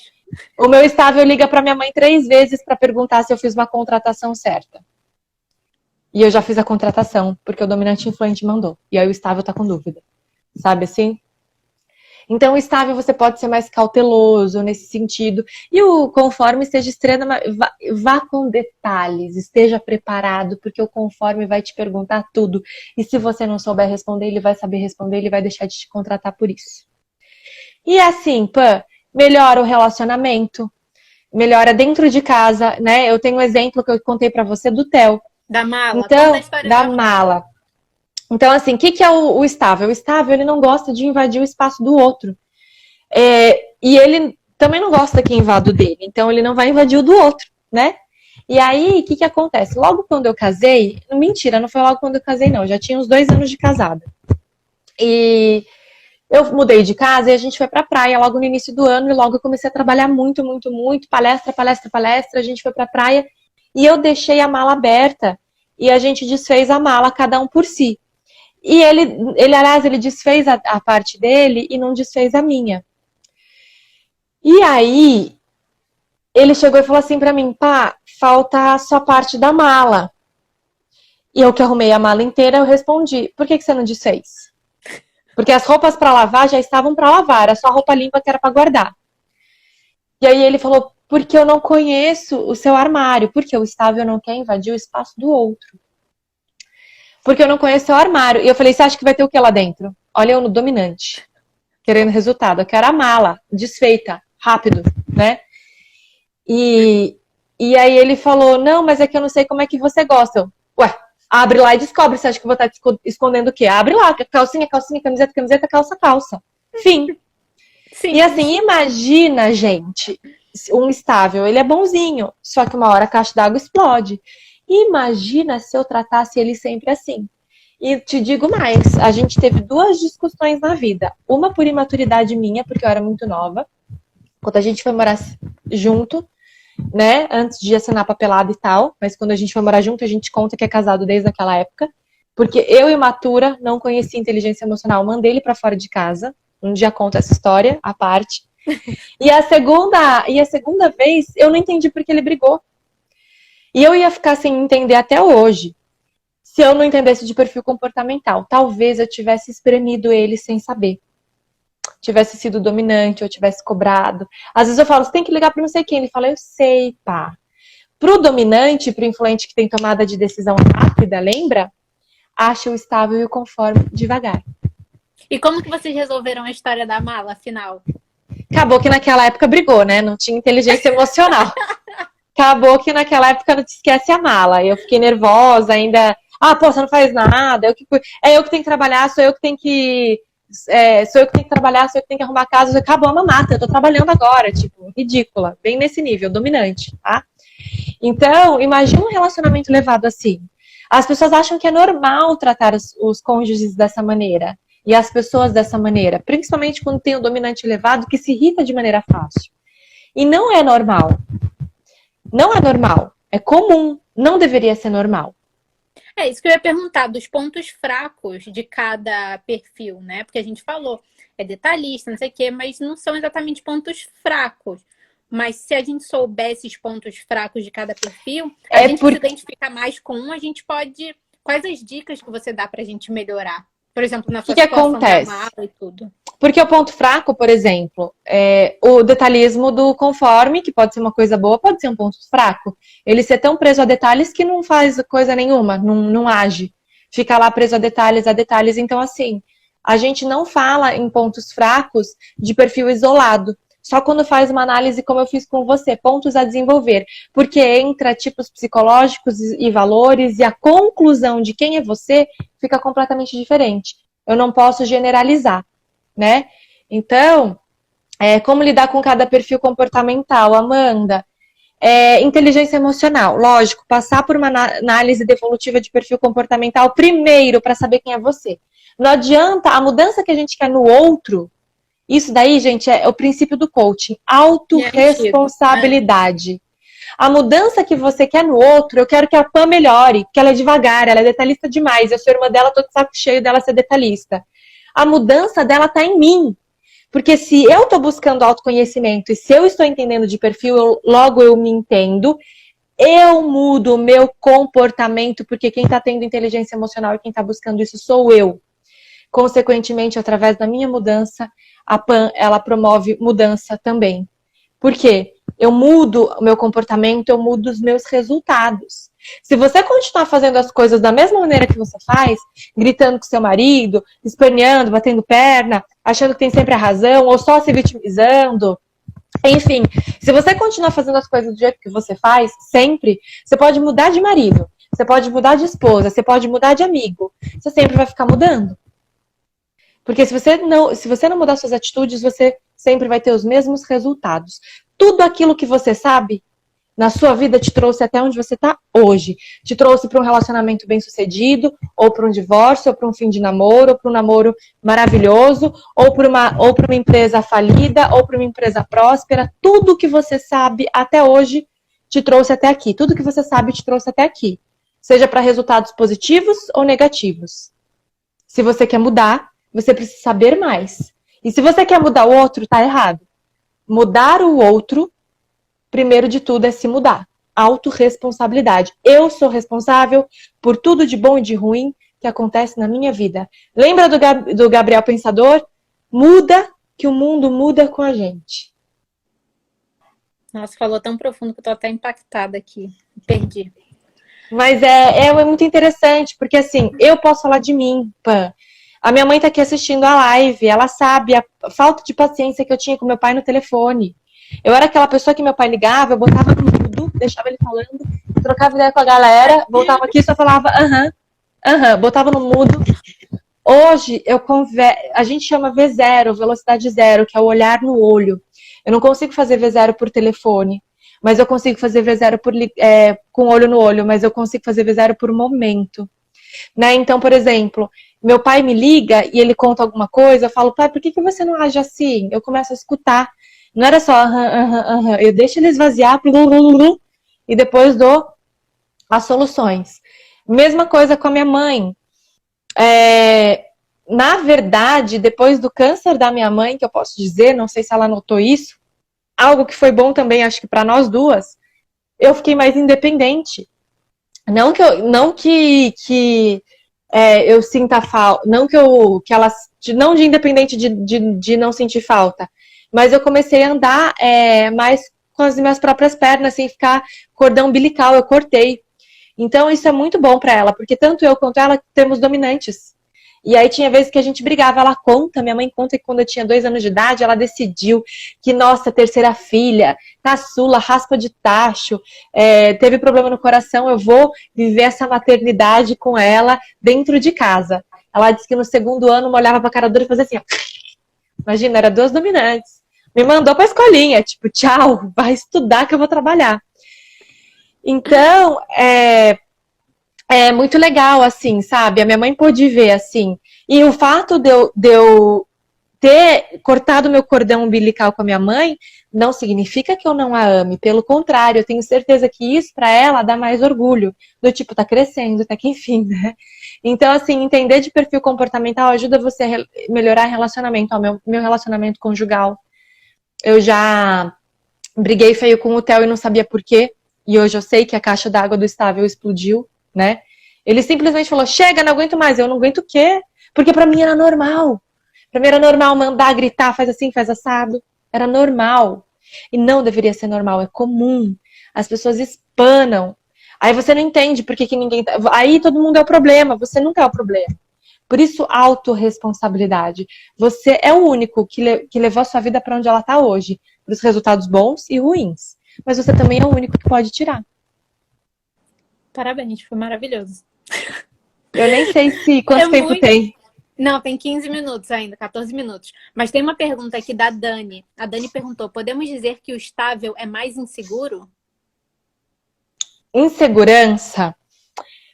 O meu estável liga pra minha mãe 3 vezes pra perguntar se eu fiz uma contratação certa. E eu já fiz a contratação, porque o dominante influente mandou. E aí o estável tá com dúvida. Sabe assim? Então, o estável você pode ser mais cauteloso nesse sentido. E o conforme esteja estreando, vá com detalhes, esteja preparado, porque o conforme vai te perguntar tudo. E se você não souber responder, ele vai saber responder, ele vai deixar de te contratar por isso. E assim, melhora o relacionamento, melhora dentro de casa, né? Eu tenho um exemplo que eu contei pra você do Theo. Da mala? Então, da mala. Então, assim, o que é o estável? O estável, ele não gosta de invadir o espaço do outro. E ele também não gosta que invada o dele. Então, ele não vai invadir o do outro, né? E aí, o que acontece? Logo quando eu casei... Mentira, não foi logo quando eu casei, não. Já tinha uns 2 anos de casada. E eu mudei de casa e a gente foi pra praia logo no início do ano. E logo eu comecei a trabalhar muito, muito, muito. Palestra. A gente foi pra praia. E eu deixei a mala aberta. E a gente desfez a mala, cada um por si. E aliás, ele desfez a parte dele e não desfez a minha. E aí, ele chegou e falou assim pra mim, pá, falta a sua parte da mala. E eu que arrumei a mala inteira, eu respondi, por que você não desfez? Porque as roupas pra lavar já estavam pra lavar, era só a roupa limpa que era pra guardar. E aí ele falou, porque eu não conheço o seu armário, porque o estável não quer invadir o espaço do outro. Porque eu não conheço seu armário. E eu falei, você acha que vai ter o que lá dentro? Olha eu no dominante. Querendo resultado. Eu quero a mala desfeita, rápido, né? E aí ele falou, não, mas é que eu não sei como é que você gosta. Ué, abre lá e descobre. Você acha que eu vou estar escondendo o quê? Abre lá, calcinha, camiseta, calça. Fim. Sim. E assim, imagina, gente, um estável, ele é bonzinho, só que uma hora a caixa d'água explode. Imagina se eu tratasse ele sempre assim. E te digo mais, a gente teve 2 discussões na vida. Uma por imaturidade minha, porque eu era muito nova. Quando a gente foi morar junto, né? Antes de assinar papelada e tal. Mas quando a gente foi morar junto, a gente conta que é casado desde aquela época. Porque eu, imatura, não conhecia inteligência emocional. Mandei ele pra fora de casa. Um dia conto essa história, à parte. E a segunda vez, eu não entendi porque ele brigou. E eu ia ficar sem entender até hoje, se eu não entendesse de perfil comportamental. Talvez eu tivesse espremido ele sem saber. Tivesse sido dominante, ou tivesse cobrado. Às vezes eu falo, você tem que ligar para não sei quem. Ele fala, eu sei, pá. Pro dominante, pro influente que tem tomada de decisão rápida, lembra? Acha o estável e o conforme devagar. E como que vocês resolveram a história da mala, afinal? Acabou que naquela época brigou, né? Não tinha inteligência emocional. Acabou que naquela época não te esquece a mala. Eu fiquei nervosa ainda. Pô, você não faz nada. É eu que tenho que trabalhar, sou eu que tenho que trabalhar, sou eu que tenho que arrumar a casa. Acabou a mamata, eu tô trabalhando agora. Tipo, ridícula. Bem nesse nível, dominante, tá? Então, imagina um relacionamento levado assim. As pessoas acham que é normal tratar os cônjuges dessa maneira. E as pessoas dessa maneira. Principalmente quando tem o dominante elevado que se irrita de maneira fácil. E não é normal. Não é normal. É comum. Não deveria ser normal. É isso que eu ia perguntar, dos pontos fracos de cada perfil, né? Porque a gente falou, é detalhista, não sei o quê, mas não são exatamente pontos fracos. Mas se a gente soubesse os pontos fracos de cada perfil, a gente se identifica mais com um, a gente pode... Quais as dicas que você dá pra gente melhorar? Por exemplo, na sua situação acontece? Da mala e tudo. Porque o ponto fraco, por exemplo, é o detalhismo do conforme, que pode ser uma coisa boa, pode ser um ponto fraco. Ele ser tão preso a detalhes que não faz coisa nenhuma, não age. Fica lá preso a detalhes. Então, assim, a gente não fala em pontos fracos de perfil isolado. Só quando faz uma análise como eu fiz com você, pontos a desenvolver. Porque entra tipos psicológicos e valores e a conclusão de quem é você fica completamente diferente. Eu não posso generalizar, né? Então, como lidar com cada perfil comportamental, Amanda? Inteligência emocional, lógico, passar por uma análise devolutiva de perfil comportamental primeiro para saber quem é você. Não adianta, a mudança que a gente quer no outro, isso daí, gente, é o princípio do coaching, autorresponsabilidade. A mudança que você quer no outro, eu quero que a Pam melhore, porque ela é devagar, ela é detalhista demais. Eu sou irmã dela, tô de saco cheio dela ser detalhista. A mudança dela tá em mim. Porque se eu tô buscando autoconhecimento e se eu estou entendendo de perfil, logo eu me entendo, eu mudo o meu comportamento, porque quem tá tendo inteligência emocional e quem tá buscando isso sou eu. Consequentemente, através da minha mudança, a Pam, ela promove mudança também. Por quê? Eu mudo o meu comportamento, eu mudo os meus resultados. Se você continuar fazendo as coisas da mesma maneira que você faz, gritando com seu marido, esperneando, batendo perna, achando que tem sempre a razão, ou só se vitimizando, enfim, se você continuar fazendo as coisas do jeito que você faz, sempre, você pode mudar de marido, você pode mudar de esposa, você pode mudar de amigo, você sempre vai ficar mudando. Porque se você não mudar suas atitudes, você sempre vai ter os mesmos resultados. Tudo aquilo que você sabe na sua vida te trouxe até onde você está hoje. Te trouxe para um relacionamento bem-sucedido, ou para um divórcio, ou para um fim de namoro, ou para um namoro maravilhoso, ou para uma empresa falida, ou para uma empresa próspera. Tudo que você sabe até hoje te trouxe até aqui. Tudo que você sabe te trouxe até aqui. Seja para resultados positivos ou negativos. Se você quer mudar, você precisa saber mais. E se você quer mudar o outro, tá errado. Mudar o outro, primeiro de tudo, é se mudar. Autorresponsabilidade. Eu sou responsável por tudo de bom e de ruim que acontece na minha vida. Lembra do Gabriel Pensador? Muda, que o mundo muda com a gente. Nossa, falou tão profundo que eu tô até impactada aqui. Perdi. Mas é muito interessante, porque assim, eu posso falar de mim, Pam. A minha mãe tá aqui assistindo a live, ela sabe a falta de paciência que eu tinha com meu pai no telefone. Eu era aquela pessoa que meu pai ligava, eu botava no mudo, deixava ele falando, trocava ideia com a galera, voltava aqui e só falava botava no mudo. Hoje, a gente chama V0, velocidade zero, que é o olhar no olho. Eu não consigo fazer V0 por telefone, mas eu consigo fazer V0 com olho no olho, mas eu consigo fazer V0 por momento. Né? Então, por exemplo, meu pai me liga e ele conta alguma coisa, eu falo, pai, por que você não age assim? Eu começo a escutar. Não era só eu deixo ele esvaziar e depois dou as soluções. Mesma coisa com a minha mãe. Na verdade, depois do câncer da minha mãe, que eu posso dizer, não sei se ela notou isso, algo que foi bom também, acho que para nós duas, eu fiquei mais independente. Não que eu sinta falta, não não de independente de não sentir falta, mas eu comecei a andar mais com as minhas próprias pernas, sem ficar cordão umbilical, eu cortei. Então isso é muito bom para ela, porque tanto eu quanto ela temos dominantes. E aí tinha vezes que a gente brigava, minha mãe conta que quando eu tinha 2 anos de idade, ela decidiu que, nossa, terceira filha, caçula, raspa de tacho, teve problema no coração, eu vou viver essa maternidade com ela dentro de casa. Ela disse que no 2º ano, uma olhava pra cara dura e fazia assim, ó. Imagina, era 2 dominantes. Me mandou pra escolinha, tipo, tchau, vai estudar que eu vou trabalhar. Então, é muito legal, assim, sabe? A minha mãe pôde ver, assim. E o fato de eu ter cortado meu cordão umbilical com a minha mãe não significa que eu não a ame. Pelo contrário, eu tenho certeza que isso pra ela dá mais orgulho. Do tipo, tá crescendo, até que enfim, né? Então, assim, entender de perfil comportamental ajuda você a melhorar relacionamento. Ó, meu relacionamento conjugal. Eu já briguei feio com o Theo e não sabia por quê. E hoje eu sei que a caixa d'água do Estável explodiu. Né? Ele simplesmente falou, chega, não aguento mais. Eu não aguento o quê? Porque pra mim era normal. Pra mim era normal mandar, gritar, faz assim, faz assado. Era normal. E não deveria ser normal, é comum. As pessoas espanam. Aí você não entende por que ninguém... Aí todo mundo é o problema, você nunca é o problema. Por isso, autorresponsabilidade. Você é o único que levou a sua vida pra onde ela tá hoje. Para os resultados bons e ruins. Mas você também é o único que pode tirar. Parabéns, foi maravilhoso. Eu nem sei quanto tempo tem. Não, tem 15 minutos ainda, 14 minutos. Mas tem uma pergunta aqui da Dani. A Dani perguntou, podemos dizer que o estável é mais inseguro? Insegurança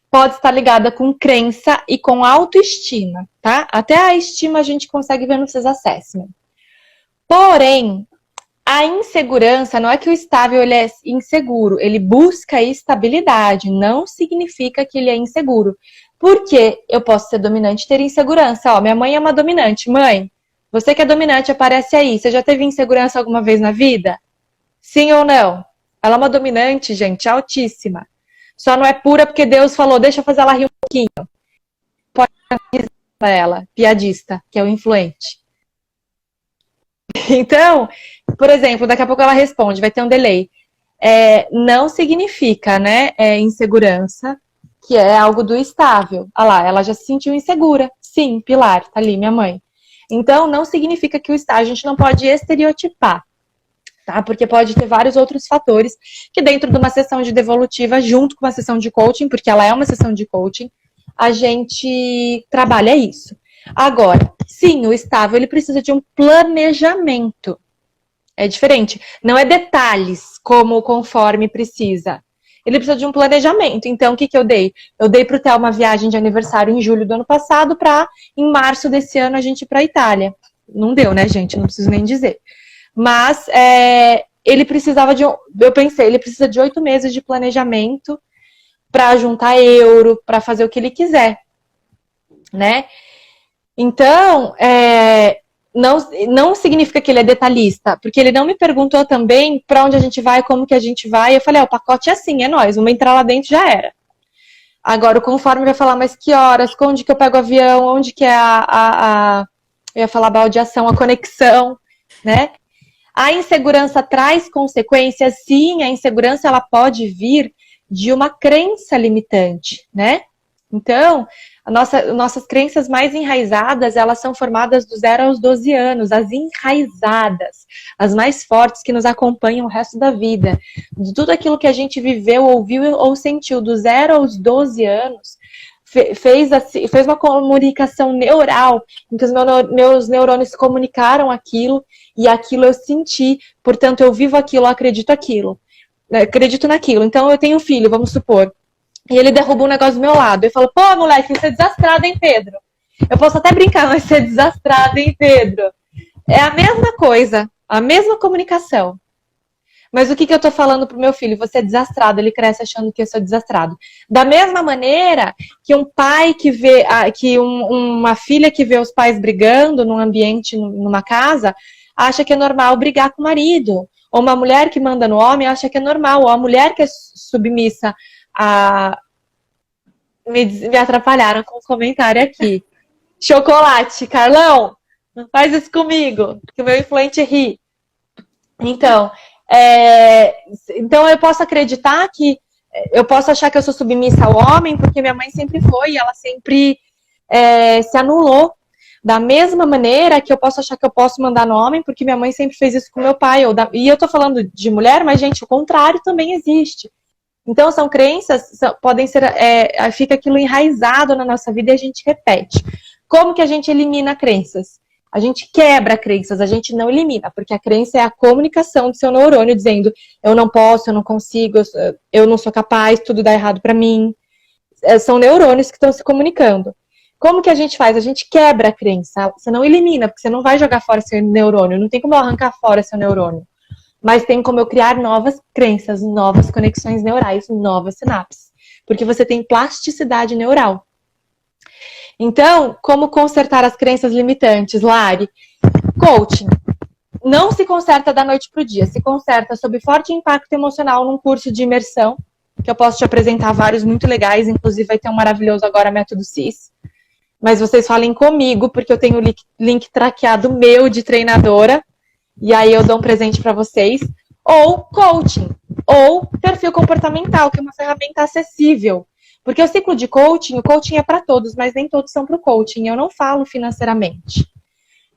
pode estar ligada com crença e com autoestima, tá? Até a estima a gente consegue ver no Seus Assessment. Porém, A insegurança não é que o estável ele é inseguro, ele busca estabilidade, não significa que ele é inseguro. Porque eu posso ser dominante e ter insegurança. Ó, minha mãe é uma dominante. Mãe, você que é dominante, aparece aí. Você já teve insegurança alguma vez na vida? Sim ou não? Ela é uma dominante, gente, altíssima. Só não é pura porque Deus falou, deixa eu fazer ela rir um pouquinho. Pode para ela, piadista, que é o influente. Então, por exemplo, daqui a pouco ela responde, vai ter um delay. Não significa, né, insegurança, que é algo do estável. Olha lá, ela já se sentiu insegura. Sim, Pilar, tá ali, minha mãe. Então, não significa que o estágio, a gente não pode estereotipar, tá? Porque pode ter vários outros fatores que dentro de uma sessão de devolutiva, junto com uma sessão de coaching, porque ela é uma sessão de coaching, a gente trabalha isso. Agora, sim, o estável, ele precisa de um planejamento. É diferente. Não é detalhes como conforme precisa. Ele precisa de um planejamento. Então, o que eu dei? Eu dei para o Theo uma viagem de aniversário em julho do ano passado para, em março desse ano, a gente ir para a Itália. Não deu, né, gente? Não preciso nem dizer. Mas ele precisava de... Eu pensei, ele precisa de 8 meses de planejamento para juntar euro, para fazer o que ele quiser, né? Então, não significa que ele é detalhista, porque ele não me perguntou também para onde a gente vai, como que a gente vai. Eu falei, o pacote é assim, é nós, vamos entrar lá dentro, já era. Agora, o conforme vai falar, mas que horas, onde que eu pego o avião, onde que é eu ia falar baldeação, a conexão, né? A insegurança traz consequências, sim, a insegurança ela pode vir de uma crença limitante, né? Então, nossas crenças mais enraizadas, elas são formadas do 0 aos 12 anos, as enraizadas, as mais fortes que nos acompanham o resto da vida. De tudo aquilo que a gente viveu, ouviu ou sentiu do 0 aos 12 anos, fez uma comunicação neural, em que os meus neurônios comunicaram aquilo, e aquilo eu senti, portanto eu vivo aquilo, eu acredito naquilo. Então eu tenho um filho, vamos supor, e ele derruba um negócio do meu lado. Eu falo, pô, moleque, você é desastrado, hein, Pedro? Eu posso até brincar, mas você é desastrado, hein, Pedro? É a mesma coisa, a mesma comunicação. Mas o que eu tô falando pro meu filho? Você é desastrado, ele cresce achando que eu sou desastrado. Da mesma maneira que um pai que vê, uma filha que vê os pais brigando num ambiente, numa casa, acha que é normal brigar com o marido. Ou uma mulher que manda no homem acha que é normal. Ou a mulher que é submissa me atrapalharam com o comentário aqui. Chocolate, Carlão, não faz isso comigo, que o meu influente ri. Então, eu posso acreditar que eu posso achar que eu sou submissa ao homem, porque minha mãe sempre foi, e ela sempre se anulou. Da mesma maneira que eu posso achar que eu posso mandar no homem, porque minha mãe sempre fez isso com meu pai. E eu tô falando de mulher, mas, gente, o contrário também existe. Então, são crenças, podem ser, fica aquilo enraizado na nossa vida e a gente repete. Como que a gente elimina crenças? A gente quebra crenças, a gente não elimina, porque a crença é a comunicação do seu neurônio dizendo eu não posso, eu não consigo, eu não sou capaz, tudo dá errado pra mim. São neurônios que estão se comunicando. Como que a gente faz? A gente quebra a crença, você não elimina, porque você não vai jogar fora seu neurônio, não tem como eu arrancar fora seu neurônio. Mas tem como eu criar novas crenças, novas conexões neurais, novas sinapses. Porque você tem plasticidade neural. Então, como consertar as crenças limitantes, Lari? Coaching. Não se conserta da noite para o dia. Se conserta sob forte impacto emocional num curso de imersão, que eu posso te apresentar vários muito legais. Inclusive vai ter um maravilhoso agora, Método CIS. Mas vocês falem comigo, porque eu tenho o link traqueado meu de treinadora. E aí eu dou um presente para vocês. Ou coaching. Ou perfil comportamental, que é uma ferramenta acessível. Porque o ciclo de coaching, o coaching é para todos, mas nem todos são para o coaching. Eu não falo financeiramente.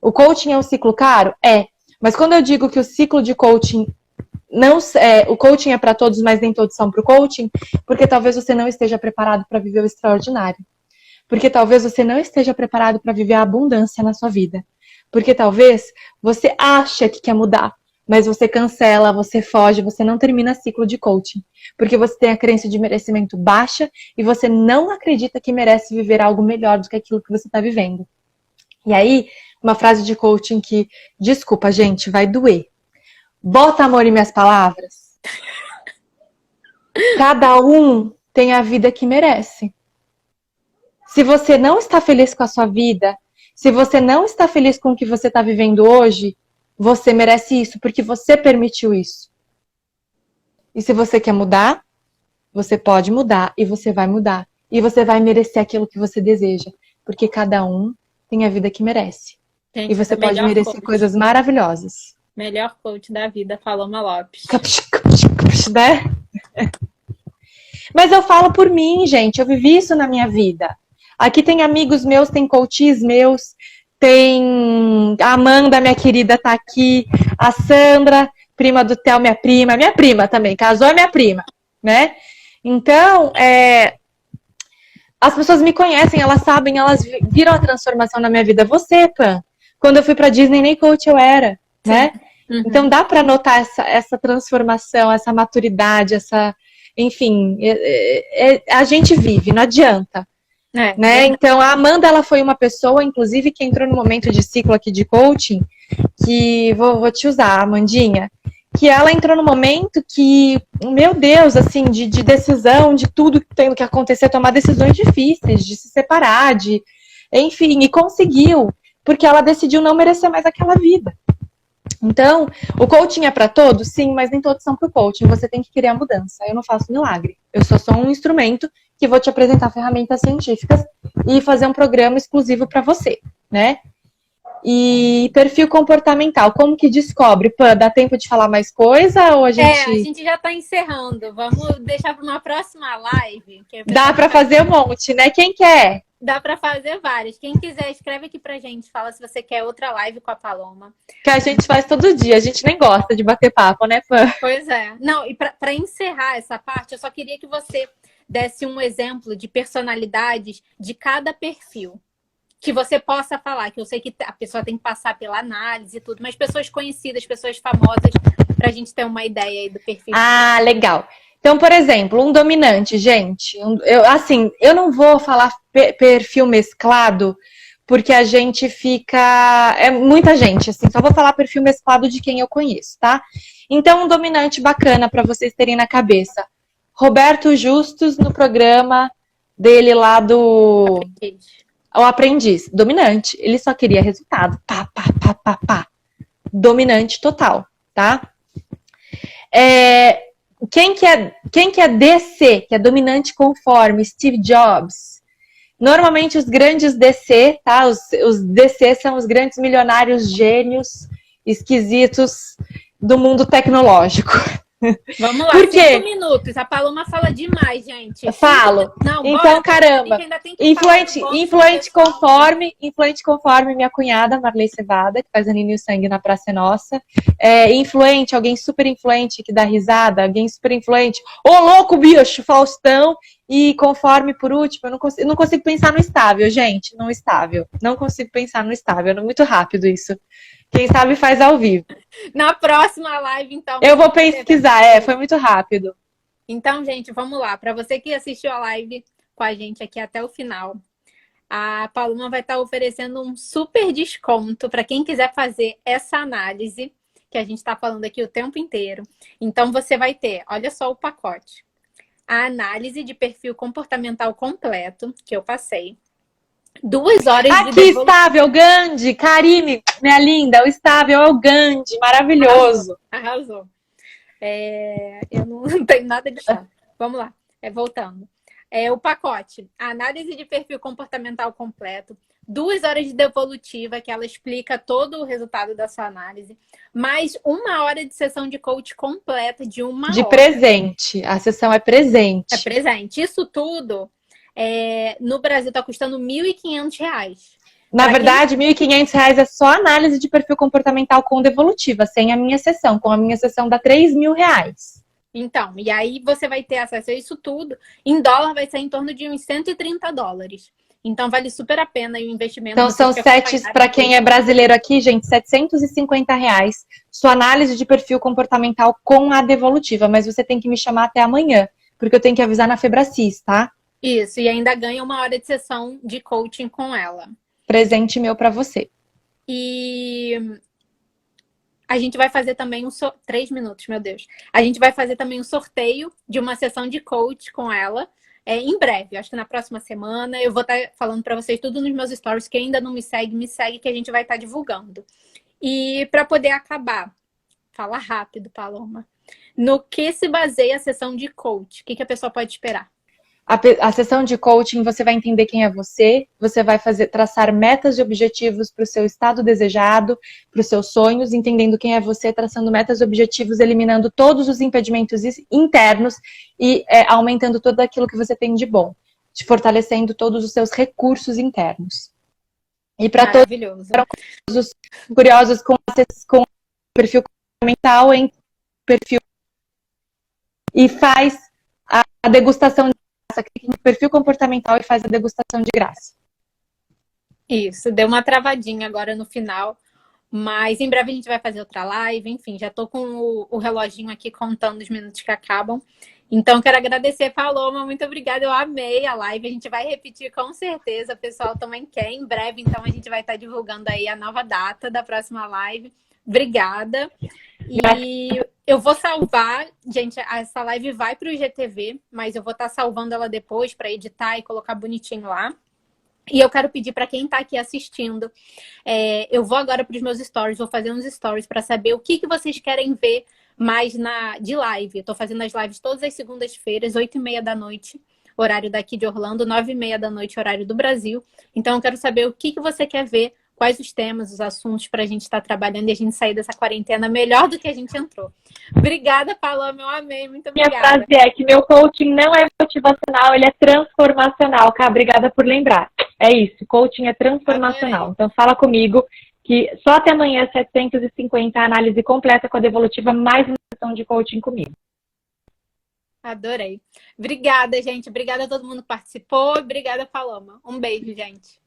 O coaching é um ciclo caro? É. Mas quando eu digo que o ciclo de coaching o coaching é para todos, mas nem todos são para o coaching, porque talvez você não esteja preparado para viver o extraordinário. Porque talvez você não esteja preparado para viver a abundância na sua vida. Porque talvez você acha que quer mudar, mas você cancela, você foge, você não termina ciclo de coaching. Porque você tem a crença de merecimento baixa e você não acredita que merece viver algo melhor do que aquilo que você está vivendo. E aí, uma frase de coaching que, desculpa, gente, vai doer. Bota amor em minhas palavras. Cada um tem a vida que merece. Se você não está feliz com a sua vida, se você não está feliz com o que você está vivendo hoje, você merece isso, porque você permitiu isso. E se você quer mudar, você pode mudar e você vai mudar. E você vai merecer aquilo que você deseja, porque cada um tem a vida que merece. Gente, e você pode merecer coisas maravilhosas. Melhor coach da vida, Paloma Lopes. Né? Mas eu falo por mim, gente. Eu vivi isso na minha vida. Aqui tem amigos meus, tem coaches meus, tem a Amanda, minha querida, tá aqui. A Sandra, prima do Theo, minha prima também. Casou, é minha prima, né? Então, as pessoas me conhecem, elas sabem, elas viram a transformação na minha vida. Você, Pan, quando eu fui pra Disney, nem coach eu era, né? Uhum. Então dá pra notar essa transformação, essa maturidade, enfim, a gente vive, não adianta. Né? Então a Amanda, ela foi uma pessoa, inclusive, que entrou no momento de ciclo aqui de coaching, que vou te usar, Amandinha, que ela entrou no momento que, meu Deus, assim, de decisão, de tudo que tem que acontecer, tomar decisões difíceis, de se separar, enfim, e conseguiu, porque ela decidiu não merecer mais aquela vida. Então, o coaching é para todos? Sim, mas nem todos são pro coaching. Você tem que querer a mudança. Eu não faço milagre. Eu só sou um instrumento que vou te apresentar ferramentas científicas e fazer um programa exclusivo para você, né? E perfil comportamental, como que descobre? Pã, dá tempo de falar mais coisa ou a gente... a gente já está encerrando. Vamos deixar para uma próxima live. Dá para fazer um monte, né? Quem quer? Dá para fazer várias. Quem quiser, escreve aqui pra gente. Fala se você quer outra live com a Paloma. Que a gente faz todo dia. A gente nem gosta de bater papo, né, Pã? Pois é. Não, e para encerrar essa parte, eu só queria que você desse um exemplo de personalidades de cada perfil. Que você possa falar, que eu sei que a pessoa tem que passar pela análise e tudo, mas pessoas conhecidas, pessoas famosas, pra gente ter uma ideia aí do perfil. Ah, legal. Então, por exemplo, um dominante, gente, eu não vou falar perfil mesclado, porque a gente fica... É muita gente, assim, só vou falar perfil mesclado de quem eu conheço, tá? Então, um dominante bacana para vocês terem na cabeça. Roberto Justus, no programa dele lá do... O Aprendiz. Dominante. Ele só queria resultado. Pá, pá, pá, pá, pá. Dominante total, tá? Quem que é DC, que é dominante conforme? Steve Jobs. Normalmente os grandes DC, tá? Os DC são os grandes milionários gênios esquisitos do mundo tecnológico. Vamos lá, Por quê? 5 minutos. A Paloma fala demais, gente. Falo. Não, então, bora, caramba. Influente conforme minha cunhada, Marley Cevada, que faz Anime e o Sangue na Praça é Nossa. Influente, alguém super influente que dá risada, alguém super influente. Ô, louco, bicho, Faustão. E conforme, por último, eu não consigo pensar no estável, gente. No estável. Não consigo pensar no estável. É muito rápido isso. Quem sabe faz ao vivo. Na próxima live, então. Eu vou pesquisar, foi muito rápido. Então, gente, vamos lá. Para você que assistiu a live com a gente aqui até o final, a Paloma vai estar oferecendo um super desconto para quem quiser fazer essa análise que a gente está falando aqui o tempo inteiro. Então, você vai ter, olha só o pacote. A análise de perfil comportamental completo, que eu passei. 2 horas de Aqui, estável, Gandhi, Karine, minha linda, o estável é o Gandhi, maravilhoso. Arrasou. Eu não tenho nada de chato. Vamos lá, voltando. O pacote, a análise de perfil comportamental completo, 2 horas de devolutiva, que ela explica todo o resultado da sua análise, mais 1 hora de sessão de coach completa de 1 hora. De presente, a sessão é presente. É presente. Isso tudo... no Brasil está custando R$1.500. Na verdade, R$1.500 é só análise de perfil comportamental com devolutiva, sem a minha sessão. Com a minha sessão dá R$3.000. Então, e aí você vai ter acesso a isso tudo. Em dólar vai ser em torno de uns $130. Então vale super a pena o investimento. Então são para quem é brasileiro aqui, gente, R$750. Sua análise de perfil comportamental com a devolutiva. Mas você tem que me chamar até amanhã, porque eu tenho que avisar na Febracis, tá? Isso, e ainda ganha 1 hora de sessão de coaching com ela. Presente meu para você. E A gente vai fazer também 3 minutos, meu Deus. A gente vai fazer também um sorteio de uma sessão de coach com ela. Em breve, acho que na próxima semana. Eu vou estar falando para vocês tudo nos meus stories. Quem ainda não me segue, que a gente vai estar divulgando. E para poder acabar, fala rápido, Paloma. No que se baseia a sessão de coach? O que a pessoa pode esperar? A sessão de coaching, você vai entender quem é você vai traçar metas e objetivos para o seu estado desejado, para os seus sonhos, entendendo quem é você, traçando metas e objetivos, eliminando todos os impedimentos internos e aumentando tudo aquilo que você tem de bom, te fortalecendo todos os seus recursos internos. E para todos os curiosos com o perfil comportamental, em perfil e faz a degustação aqui no perfil comportamental e faz a degustação de graça. Isso, deu uma travadinha agora no final, mas em breve a gente vai fazer outra live, enfim, já tô com o reloginho aqui contando os minutos que acabam. Então, quero agradecer, Paloma, muito obrigada, eu amei a live, a gente vai repetir com certeza, o pessoal também quer, em breve, então a gente vai estar divulgando aí a nova data da próxima live. Obrigada. E eu vou salvar, gente, essa live vai para o IGTV, mas eu vou estar salvando ela depois para editar e colocar bonitinho lá. E eu quero pedir para quem está aqui assistindo, eu vou agora para os meus stories, vou fazer uns stories para saber o que vocês querem ver mais de live. Eu estou fazendo as lives todas as segundas-feiras, 8h30 da noite, horário daqui de Orlando, 9h30 da noite, horário do Brasil. Então eu quero saber o que você quer ver, quais os temas, os assuntos para a gente estar trabalhando e a gente sair dessa quarentena melhor do que a gente entrou. Obrigada, Paloma, eu amei, muito obrigada. Minha frase é que meu coaching não é motivacional, ele é transformacional, Cá. Obrigada por lembrar. É isso, coaching é transformacional. Então fala comigo que só até amanhã 750 a análise completa com a devolutiva, mais uma sessão de coaching comigo. Adorei. Obrigada, gente. Obrigada a todo mundo que participou. Obrigada, Paloma. Um beijo, gente.